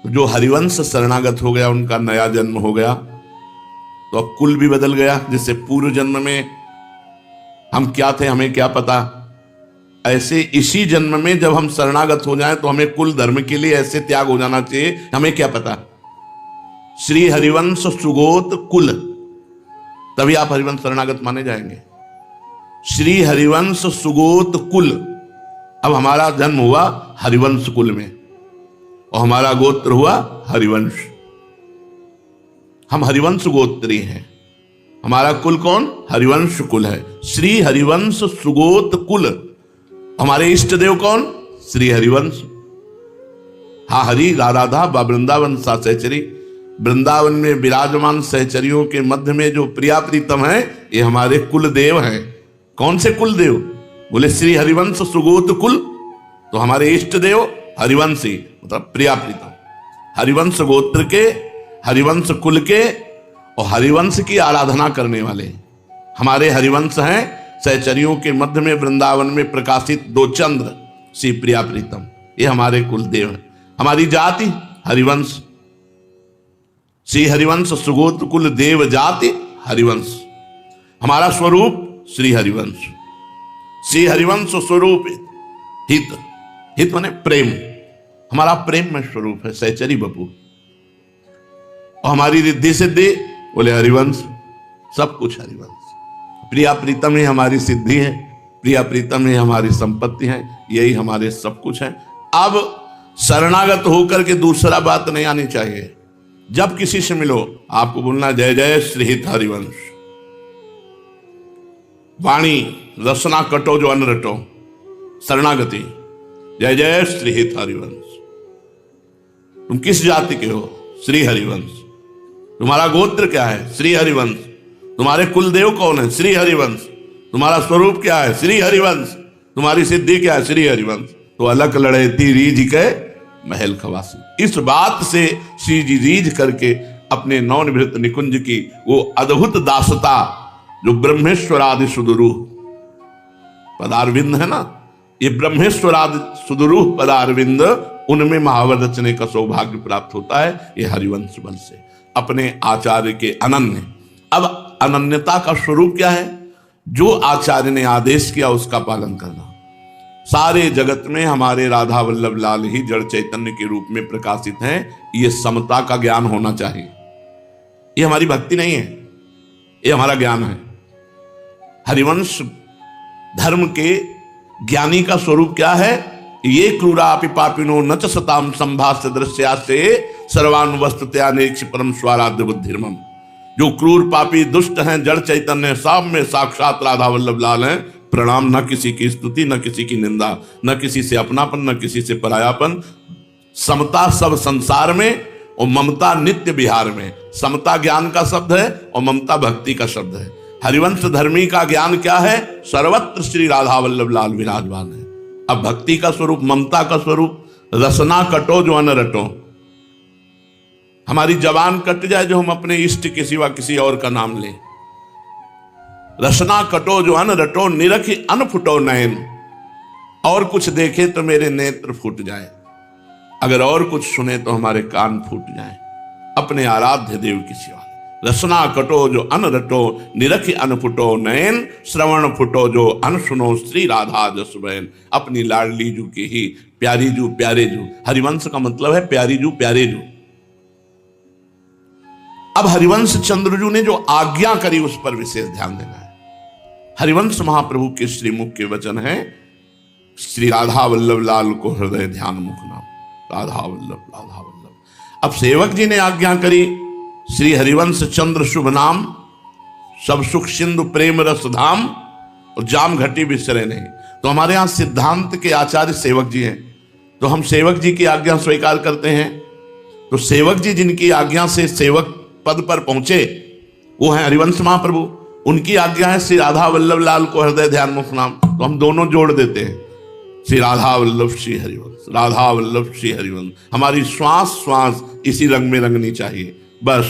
तो जो हरिवंश शरणागत हो गया, उनका नया जन्म हो गया, तो अब कुल भी बदल गया। जैसे पूर्व जन्म में हम क्या थे हमें क्या पता, ऐसे इसी जन्म में जब हम शरणागत हो जाएं तो हमें कुल धर्म के लिए ऐसे त्याग हो जाना चाहिए, हमें क्या पता। श्री हरिवंश सुगोत कुल, तभी आप हरिवंश शरणागत माने जाएंगे। श्री हरिवंश सुगोत कुल, अब हमारा जन्म हुआ हरिवंश कुल में और हमारा गोत्र हुआ हरिवंश, हम हरिवंश गोत्री हैं। हमारा कुल कौन? हरिवंश कुल है। श्री हरिवंश सुगोत कुल, हमारे इष्ट देव कौन? श्री हरिवंश। हा हरि राधा बा वृंदावन सा सहचरी, वृंदावन में विराजमान सहचरियों के मध्य में जो प्रिया प्रीतम है, ये हमारे कुल देव हैं। कौन से कुल देव? बोले श्री हरिवंश सुगोत कुल, तो हमारे इष्ट देव हरिवंशी मतलब प्रिया प्रीतम, हरिवंश गोत्र के, हरिवंश कुल के और हरिवंश की आराधना करने वाले हमारे हरिवंश हैं। सहचरियों के मध्य में वृंदावन में प्रकाशित दो चंद्र श्री प्रिया प्रीतम, ये हमारे कुल देव हैं। हमारी जाति हरिवंश, श्री हरिवंश सुगोत्र कुल देव जाति हरिवंश। हमारा स्वरूप श्री हरिवंश, श्री हरिवंश स्वरूप हित, हित माने प्रेम, हमारा प्रेम में स्वरूप है सहचरी बपू। और हमारी रिद्धि सिद्धि बोले हरिवंश, सब कुछ हरिवंश। प्रिया प्रीतम ही हमारी सिद्धि है, प्रिया प्रीतम ही हमारी संपत्ति है, यही हमारे सब कुछ है। अब शरणागत होकर के दूसरा बात नहीं आनी चाहिए। जब किसी से मिलो आपको बोलना जय जय श्री हित हरिवंश। वाणी रसना कटो जो अन्न रटो, शरणागति जय जय श्री हित हरिवंश। तुम किस जाति के हो? श्री हरिवंश। तुम्हारा गोत्र क्या है? श्री हरिवंश। तुम्हारे कुल देव कौन है? श्री हरिवंश। तुम्हारा स्वरूप क्या है? श्री हरिवंश। तुम्हारी सिद्धि क्या है? श्री हरिवंश। तो अलग लड़ेती रीझ के महल खवासी। इस बात से श्री जी रीझ करके अपने नवनिवृत्त निकुंज की वो अद्भुत दासता जो ब्रह्मेश्वरादि सुदुरूह पदारविंद है ना, ये ब्रह्मेश्वरादि सुदुरूह पदारविंद, उनमें महावर रचने का सौभाग्य प्राप्त होता है ये हरिवंश बल से, अपने आचार्य के अनन्य। अब अनन्यता का स्वरूप क्या है? जो आचार्य ने आदेश किया उसका पालन करना। सारे जगत में हमारे राधा वल्लभ लाल ही जड़ चैतन्य के रूप में प्रकाशित हैं, ये समता का ज्ञान होना चाहिए। ये हमारी भक्ति नहीं है, ये हमारा ज्ञान है। हरिवंश धर्म के ज्ञानी का स्वरूप क्या है? ये क्रूरापि पापिनो न च सताम संभाष्य दृश्या से सर्वानुवस्तुतया नेक्ष परम स्वाराध्य बुद्धिर्मम। जो क्रूर पापी दुष्ट हैं, जड़ चैतन्य सब में साक्षात राधा वल्लभ लाल हैं। प्रणाम, न किसी की स्तुति, न किसी की निंदा, न किसी से अपनापन, न किसी से परायापन। समता सब संसार में और ममता नित्य विहार में। समता ज्ञान का शब्द है और ममता भक्ति का शब्द है। हरिवंश धर्मी का ज्ञान क्या है? सर्वत्र श्री राधा वल्लभ लाल विराजमान है। अब भक्ति का स्वरूप, ममता का स्वरूप, रसना कटो जो अन्न रटो। हमारी जबान कट जाए जो हम अपने इष्ट के सिवा किसी और का नाम लें। रसना कटो जो अन रटो, निरखि अन फुटो नयन। और कुछ देखे तो मेरे नेत्र फूट जाए, अगर और कुछ सुने तो हमारे कान फूट जाए, अपने आराध्य देव की सिवा। रसना कटो जो अन रटो, निरखि अन फुटो नयन। श्रवण फुटो जो अन सुनो, श्री राधा जस बहन। अपनी लाडली जू की ही प्यारी जू प्यारे जू। हरिवंश का मतलब है प्यारी जू प्यारे जू। अब हरिवंश चंद्रजू ने जो आज्ञा करी उस पर विशेष ध्यान देना है। हरिवंश महाप्रभु के श्रीमुख के वचन है, श्री राधा वल्लभ लाल को हृदय ध्यान मुख नाम। राधा वल्लभ राधा वल्लभ। अब सेवक जी ने आज्ञा करी, श्री हरिवंश चंद्र शुभ नाम, सब सुख सिंधु प्रेम रस धाम, और जाम घटी बिसरे नहीं। तो हमारे यहां सिद्धांत के आचार्य सेवक जी हैं, तो हम सेवक जी की आज्ञा स्वीकार करते हैं। तो सेवक जी जिनकी आज्ञा से सेवक पद पर पहुंचे वो है हरिवंश महाप्रभु। उनकी आज्ञा है श्री राधा वल्लभ लाल को हृदय ध्यान मुख नाम। तो हम दोनों जोड़ देते हैं, श्री राधा वल्लभ श्री हरिवंश, राधा वल्लभ श्री हरिवंश। हमारी श्वास श्वास इसी रंग में रंगनी चाहिए, बस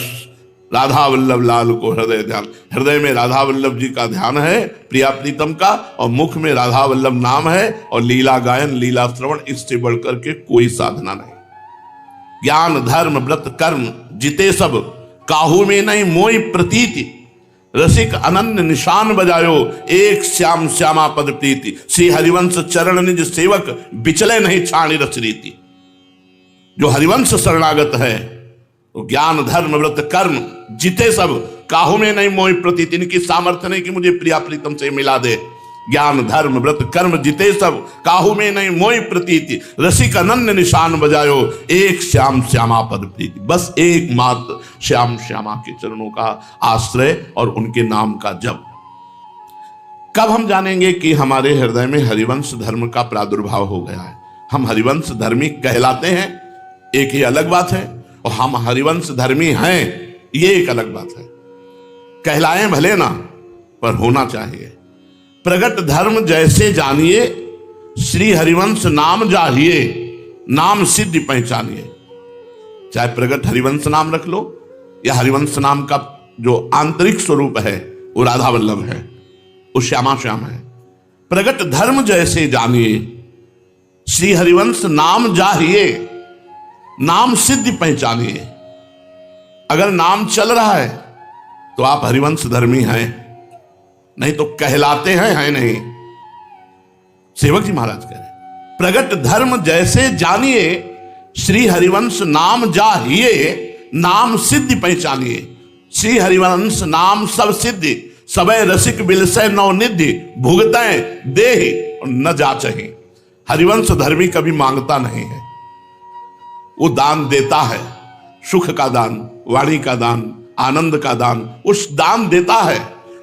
राधा वल्लभ लाल को हृदय ध्यान। हृदय में राधा वल्लभ जी का ध्यान है, प्रिया प्रीतम का, और मुख में राधा वल्लभ नाम है, और लीला गायन लीला श्रवण, इससे बढ़कर के कोई साधना नहीं। ज्ञान धर्म व्रत कर्म जिते सब, काहू में नहीं मोई प्रतीति। रसिक अनन्य निशान बजायो, एक श्याम श्यामा पद प्रीति। श्री हरिवंश चरण निज सेवक, बिचले नहीं छाणी रस रीति। जो हरिवंश शरणागत है तो ज्ञान धर्म व्रत कर्म जिते सब, काहू में नहीं मोई प्रतीति। इनकी सामर्थ्य नहीं कि मुझे प्रिया प्रीतम से मिला दे। ज्ञान धर्म व्रत कर्म जिते सब, काहू में नहीं मोई प्रतीति। रसिक अनन्य निशान बजायो, एक श्याम श्यामा पद प्रीति। बस एक मात्र श्याम श्यामा के चरणों का आश्रय और उनके नाम का जप। कब हम जानेंगे कि हमारे हृदय में हरिवंश धर्म का प्रादुर्भाव हो गया है? हम हरिवंश धर्मी कहलाते हैं, एक ही अलग बात है, और हम हरिवंश धर्मी हैं ये एक अलग बात है। कहलाएं भले ना, पर होना चाहिए। प्रगट धर्म जैसे जानिए, श्री हरिवंश नाम जाहिए, नाम सिद्धि पहचानिए। चाहे प्रगट हरिवंश नाम रख लो, या हरिवंश नाम का जो आंतरिक स्वरूप है वो राधा वल्लभ है, वो श्यामा श्याम है। प्रगट धर्म जैसे जानिए, श्री हरिवंश नाम जाहिए, नाम सिद्धि पहचानिए। अगर नाम चल रहा है तो आप हरिवंश धर्मी हैं, नहीं तो कहलाते हैं, है नहीं। सेवक जी महाराज कह रहे, प्रगट धर्म जैसे जानिए, श्री हरिवंश नाम जाहिए, नाम सिद्धि पहचानिए। श्री हरिवंश नाम सब सिद्धि, सबे रसिक बिलसै नौ निधि। भुगतै देहि और न जाचहि। हरिवंश धर्मी कभी मांगता नहीं है, वो दान देता है। सुख का दान, वाणी का दान, आनंद का दान, उस दान देता है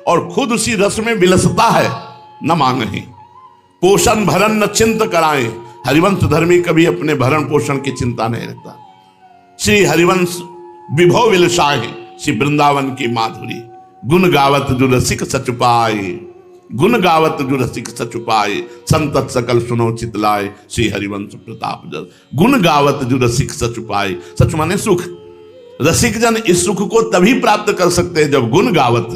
और खुद उसी रस में विलसता है, न मांगहि। पोषण भरण न चिंत कराए। हरिवंश धर्मी कभी अपने भरण पोषण की चिंता नहीं रखता। श्री हरिवंश विभो विलसाहि, श्री वृंदावन की माधुरी। गुण गावत जो रसिक सच पाए, गुण गावत जो रसिक सच पाए। संतत सकल सुनो चितलाए, श्री हरिवंश प्रताप जस। गुण गावत जो रसिक सच पाए, सच माने सुख। रसिक जन इस सुख को तभी प्राप्त कर सकते हैं जब गुण गावत,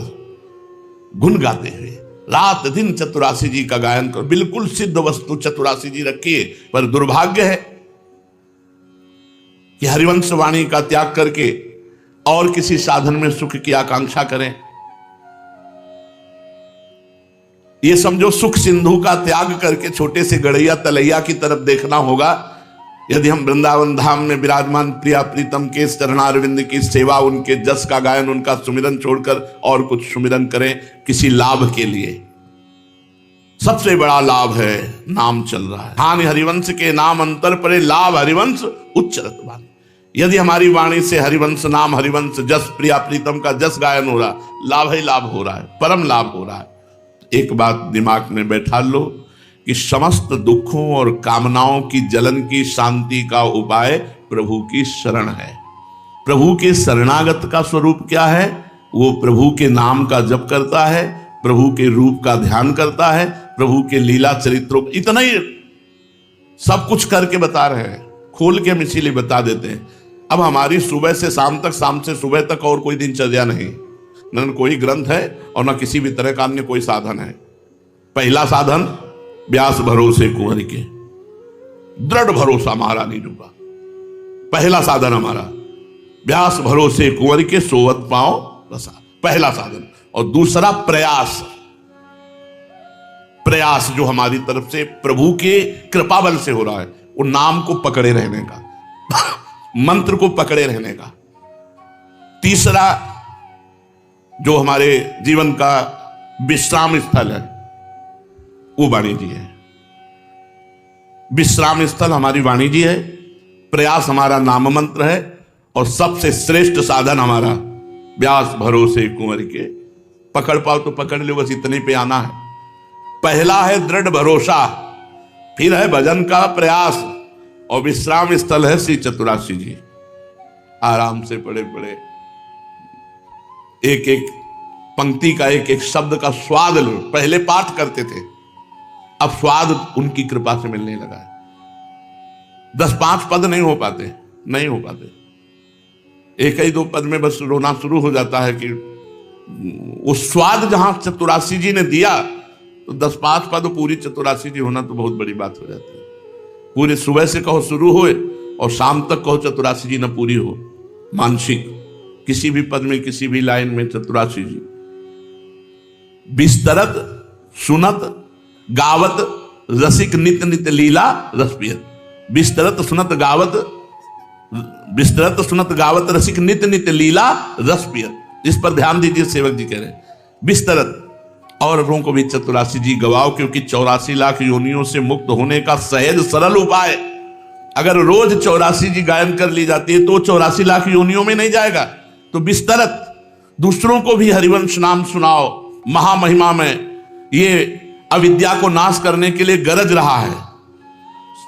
गुण गाते हुए रात दिन चतुरासी जी का गायन करो। बिल्कुल सिद्ध वस्तु चतुरासी जी रखिए, पर दुर्भाग्य है कि हरिवंश वाणी का त्याग करके और किसी साधन में सुख की आकांक्षा करें। ये समझो सुख सिंधु का त्याग करके छोटे से गड़ैया तलैया की तरफ देखना होगा। यदि हम वृंदावन धाम में विराजमान प्रिया प्रीतम के चरणारविंद की सेवा, उनके जस का गायन, उनका सुमिरन छोड़कर और कुछ सुमिरन करें किसी लाभ के लिए, सबसे बड़ा लाभ है नाम चल रहा है। हानि हरिवंश के नाम अंतर परे, लाभ हरिवंश उच्चरत वाणी। यदि हमारी वाणी से हरिवंश नाम, हरिवंश जस, प्रिया प्रीतम का जस गायन हो रहा, लाभ ही लाभ हो रहा है, परम लाभ हो रहा है। एक बात दिमाग में बैठा लो कि समस्त दुखों और कामनाओं की जलन की शांति का उपाय प्रभु की शरण है। प्रभु के शरणागत का स्वरूप क्या है? वो प्रभु के नाम का जप करता है, प्रभु के रूप का ध्यान करता है, प्रभु के लीला चरित्रों, इतना ही सब कुछ करके बता रहे हैं, खोल के हम इसीलिए बता देते हैं। अब हमारी सुबह से शाम तक, शाम से सुबह तक और कोई दिनचर्या नहीं। न कोई ग्रंथ है और न किसी भी तरह का अन्य कोई साधन है। पहला साधन व्यास भरोसे कुंवर के, दृढ़ भरोसा महारानी जी का पहला साधन हमारा, व्यास भरोसे कुंवर के सोवत पाओ रसा, पहला साधन। और दूसरा प्रयास, प्रयास जो हमारी तरफ से प्रभु के कृपा बल से हो रहा है, वो नाम को पकड़े रहने का मंत्र को पकड़े रहने का। तीसरा जो हमारे जीवन का विश्राम स्थल है वो वाणी जी है। विश्राम स्थल हमारी वाणी जी है, प्रयास हमारा नाम मंत्र है, और सबसे श्रेष्ठ साधन हमारा व्यास भरोसे कुंवर के। पकड़ पाओ तो पकड़ लो, बस इतने पे आना है। पहला है दृढ़ भरोसा, फिर है भजन का प्रयास, और विश्राम स्थल है श्री चतुरासी जी। आराम से पढ़े पढ़े एक एक पंक्ति का, एक एक शब्द का स्वाद लो। पहले पाठ करते थे, अब स्वाद उनकी कृपा से मिलने लगा है। 10-5 पद नहीं हो पाते, नहीं हो पाते। एक ही 2 पद में बस रोना शुरू हो जाता है कि वो स्वाद जहां चतुरासी जी ने दिया, तो 10-5 पद पूरी चतुरासी जी होना तो बहुत बड़ी बात हो जाती है। पूरे सुबह से कहो शुरू होए और शाम तक कहो चतुरासी जी न पूरी हो, मानसिक किसी भी पद में, किसी भी लाइन में चतुरासी जी। बिस्तरत सुनत गावत रसिक नित नित लीला रस पियत। बिस्तरत सुनत गावत रसिक नित नित लीला रस पियत। इस पर ध्यान दीजिए, सेवक जी कह रहे हैं बिस्तरत, औरों को भी चतुरासी जी गवाओ, क्योंकि 84 लाख योनियों से मुक्त होने का सहज सरल उपाय। अगर रोज 84 जी गायन कर ली जाती है तो 84 लाख योनियों में नहीं जाएगा। तो बिस्तरत, दूसरों को भी हरिवंश नाम सुनाओ। महामहिमा में ये अविद्या को नाश करने के लिए गरज रहा है।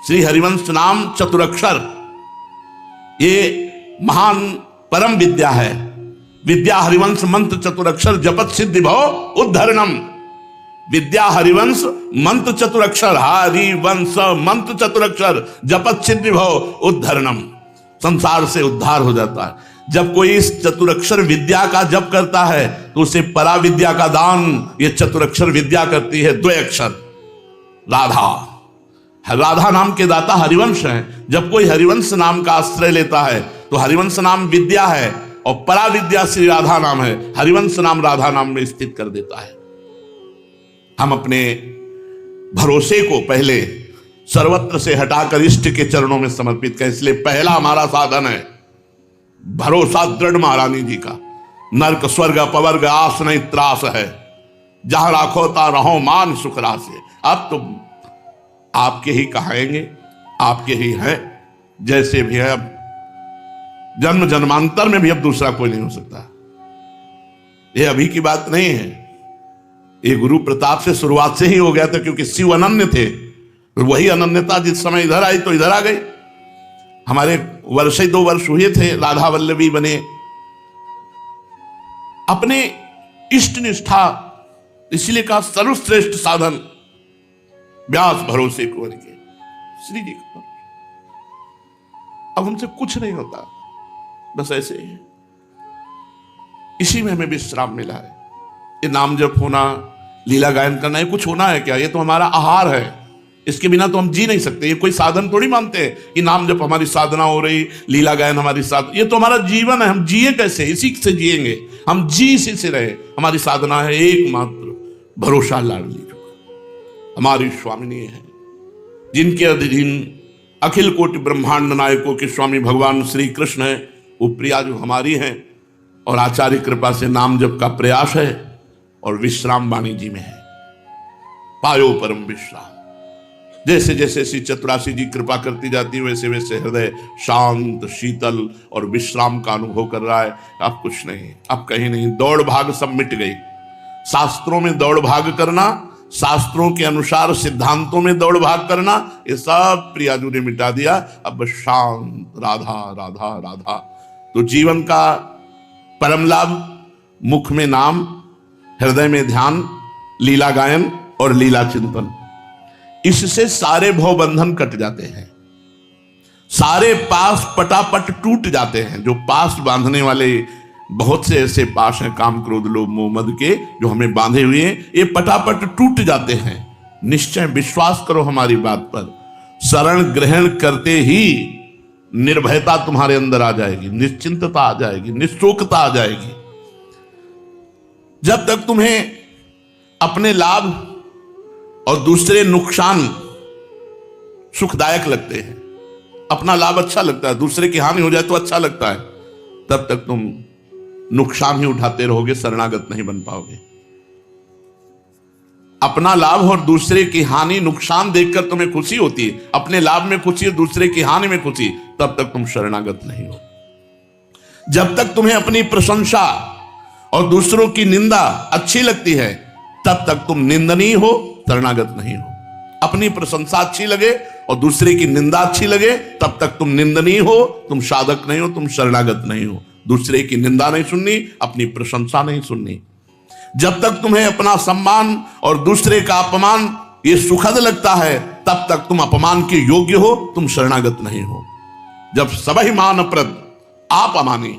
श्री हरिवंश नाम चतुरक्षर, ये महान परम विद्या है। विद्या हरिवंश मंत्र चतुरक्षर जपत सिद्धि भव उद्धरणम। विद्या हरिवंश मंत्र चतुरक्षर, हरिवंश मंत्र चतुरक्षर जपत सिद्धि भव उद्धरणम। संसार से उद्धार हो जाता है। जब कोई इस चतुरक्षर विद्या का जप करता है तो उसे परा विद्या का दान ये चतुरक्षर विद्या करती है। 2 अक्षर राधा, राधा नाम के दाता हरिवंश हैं। जब कोई हरिवंश नाम का आश्रय लेता है तो हरिवंश नाम विद्या है और परा विद्या श्री राधा नाम है। हरिवंश नाम राधा नाम में स्थित कर देता है। हम अपने भरोसे को पहले सर्वत्र से हटाकर इष्ट के चरणों में समर्पित करें। इसलिए पहला हमारा साधन है भरोसा दृढ़ महारानी जी का। नरक स्वर्ग अपवर्ग आस नहीं त्रास है, जहां राखो ता रहो मान सुख रासे। अब तो आपके ही कहाएंगे, आपके ही हैं, जैसे भी है। अब जन्म जन्मांतर में भी अब दूसरा कोई नहीं हो सकता। ये अभी की बात नहीं है, ये गुरु प्रताप से शुरुआत से ही हो गया था, क्योंकि शिव अनन्य थे। वही अनन्यता जिस समय इधर आई तो इधर आ गई। हमारे वर्ष 2 वर्ष हुए थे, राधा वल्लभी बने। अपने इष्ट निष्ठा, इसलिए कहा सर्वश्रेष्ठ साधन व्यास भरोसे कुंवर के श्री जी का। अब हमसे कुछ नहीं होता, बस ऐसे ही। इसी में हमें विश्राम मिला है। ये नाम जप होना, लीला गायन करना, ये कुछ होना है क्या? ये तो हमारा आहार है। इसके बिना तो हम जी नहीं सकते। ये कोई साधन थोड़ी मानते हैं कि नाम जप हमारी साधना हो रही, लीला गायन हमारी साधना। ये तो हमारा जीवन है। हम जिए कैसे? इसी से जिएंगे। हम जी इसी से रहे। हमारी साधना है एकमात्र भरोसा लाडली जो हमारी स्वामिनी है, जिनके अधीन अखिल कोटि ब्रह्मांड नायकों के स्वामी भगवान श्री कृष्ण है। वो प्रिया जो हमारी हैं, और आचार्य कृपा से नाम जप का प्रयास है, और विश्राम वाणी जी में है। पायो परम विश्राम। जैसे जैसे श्री चतुरासी जी कृपा करती जाती है, वैसे वैसे हृदय शांत शीतल और विश्राम का अनुभव कर रहा है। अब कुछ नहीं, अब कहीं नहीं, दौड़ भाग सब मिट गई। शास्त्रों में दौड़ भाग करना, शास्त्रों के अनुसार सिद्धांतों में दौड़ भाग करना, ये सब प्रियाजू ने मिटा दिया। अब शांत राधा राधा राधा। तो जीवन का परम लाभ, मुख में नाम, हृदय में ध्यान, लीला गायन और लीला चिंतन। इससे सारे भव बंधन कट जाते हैं, सारे पास पटापट टूट जाते हैं। जो पास बांधने वाले बहुत से ऐसे पाश हैं काम क्रोध लोभ मोह मद के जो हमें बांधे हुए हैं, ये पटापट टूट जाते हैं। निश्चय विश्वास करो हमारी बात पर, शरण ग्रहण करते ही निर्भयता तुम्हारे अंदर आ जाएगी, निश्चिंतता आ जाएगी, निश्चोकता आ जाएगी। जब तक तुम्हें अपने लाभ और दूसरे नुकसान सुखदायक लगते हैं, अपना लाभ अच्छा लगता है, दूसरे की हानि हो जाए तो अच्छा लगता है, तब तक तुम नुकसान ही उठाते रहोगे, शरणागत नहीं बन पाओगे। अपना लाभ और दूसरे की हानि नुकसान देखकर तुम्हें खुशी होती है, अपने लाभ में खुशी है, दूसरे की हानि में खुशी, तब तक तुम शरणागत नहीं हो। जब तक तुम्हें अपनी प्रशंसा और दूसरों की निंदा अच्छी लगती है, तब तक तुम निंदनीय हो, शरणागत नहीं हो। अपनी प्रशंसा अच्छी लगे और दूसरे की निंदा अच्छी लगे, तब तक तुम निंदनीय हो, तुम साधक नहीं हो, तुम शरणागत नहीं हो। दूसरे की निंदा नहीं सुननी, अपनी प्रशंसा नहीं सुननी। जब तक तुम्हें अपना सम्मान और दूसरे का अपमान ये सुखद लगता है, तब तक तुम अपमान के योग्य हो, तुम शरणागत नहीं हो। जब सबहि मान प्रद आप अमानी,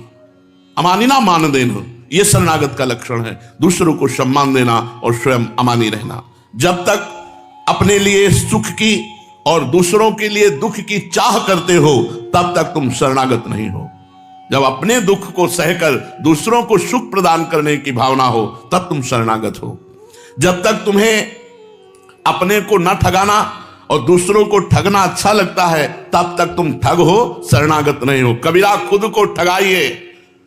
अमानी ना मान देना, यह शरणागत का लक्षण है। दूसरों को सम्मान देना और स्वयं अमानी रहना। जब तक अपने लिए सुख की और दूसरों के लिए दुख की चाह करते हो, तब तक तुम शरणागत नहीं हो। जब अपने दुख को सहकर दूसरों को सुख प्रदान करने की भावना हो, तब तुम शरणागत हो। जब तक तुम्हें अपने को न ठगाना और दूसरों को ठगना अच्छा लगता है, तब तक तुम ठग हो, शरणागत नहीं हो। कबीरा खुद को ठगाइए,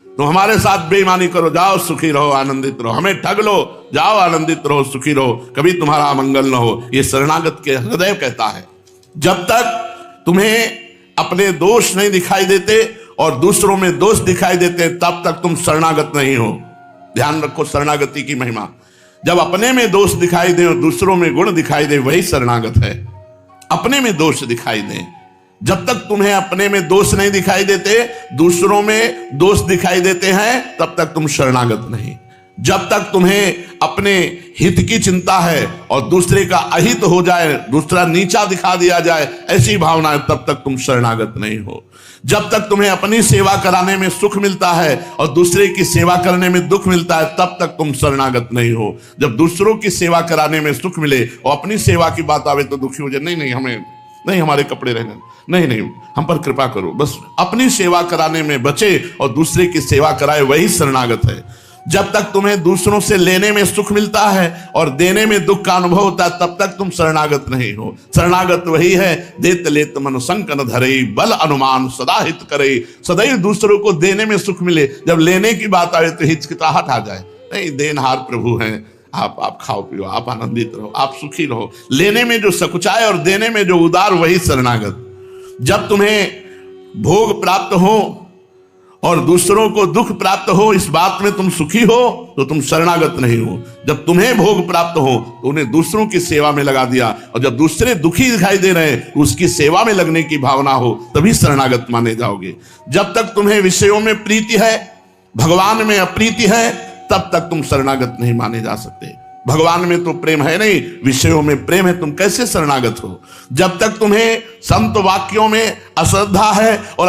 तो हमारे साथ बेईमानी करो, जाओ सुखी रहो, आनंदित रहो। हमें ठग लो, जाओ आनंदित रहो, सुखी रहो, कभी तुम्हारा अमंगल न हो। यह शरणागत के हृदय कहता है। जब तक तुम्हें अपने दोष नहीं दिखाई देते और दूसरों में दोष दिखाई देते, तब तक तुम शरणागत नहीं हो। ध्यान रखो शरणागति की महिमा। जब अपने में दोष दिखाई दे और दूसरों में गुण दिखाई दे, वही शरणागत है। अपने में दोष दिखाई दे, जब तक तुम्हें अपने में दोष नहीं दिखाई देते, दूसरों में दोष दिखाई देते हैं, तब तक तुम शरणागत नहीं। जब तक तुम्हें अपने हित की चिंता है और दूसरे का अहित हो जाए, दूसरा नीचा दिखा दिया जाए, ऐसी भावना है, तब तक तुम शरणागत नहीं हो। जब तक तुम्हें अपनी सेवा कराने में सुख मिलता है और दूसरे की सेवा करने में दुख मिलता है, तब तक तुम शरणागत नहीं हो। जब दूसरों की सेवा कराने में सुख मिले और अपनी सेवा की बात आवे तो दुखी हो जाए, नहीं नहीं हमें नहीं, हमारे कपड़े रहने, नहीं नहीं हम पर कृपा करो, बस अपनी सेवा कराने में बचे और दूसरे की सेवा कराए, वही शरणागत है। जब तक तुम्हें दूसरों से लेने में सुख मिलता है और देने में दुख का अनुभव होता है, तब तक तुम शरणागत नहीं हो। शरणागत वही है, देत लेत मन संक न धरे, बल अनुमान सदा हित करे। सदैव दूसरों को देने में सुख मिले, जब लेने की बात आए तो हिचकिचाहट आ जाए। नहीं, देनहार प्रभु हैं, आप खाओ पियो, आप आनंदित रहो, आप सुखी रहो। लेने में जो सकुचाए और देने में जो उदार, वही शरणागत। जब तुम्हें भोग प्राप्त हो और दूसरों को दुख प्राप्त हो, इस बात में तुम सुखी हो, तो तुम शरणागत नहीं हो। जब तुम्हें भोग प्राप्त हो तो उन्हें दूसरों की सेवा में लगा दिया, और जब दूसरे दुखी दिखाई दे रहे हैं, उसकी सेवा में लगने की भावना हो, तभी शरणागत माने जाओगे। जब तक तुम्हें विषयों में प्रीति है, भगवान में अप्रीति है, तब तक तुम शरणागत नहीं माने जा सकते। भगवान में तो प्रेम है नहीं, विषयों में प्रेम है, तुम कैसे शरणागत हो। जब तक तुम्हें संत वाक्यों में अश्रद्धा है और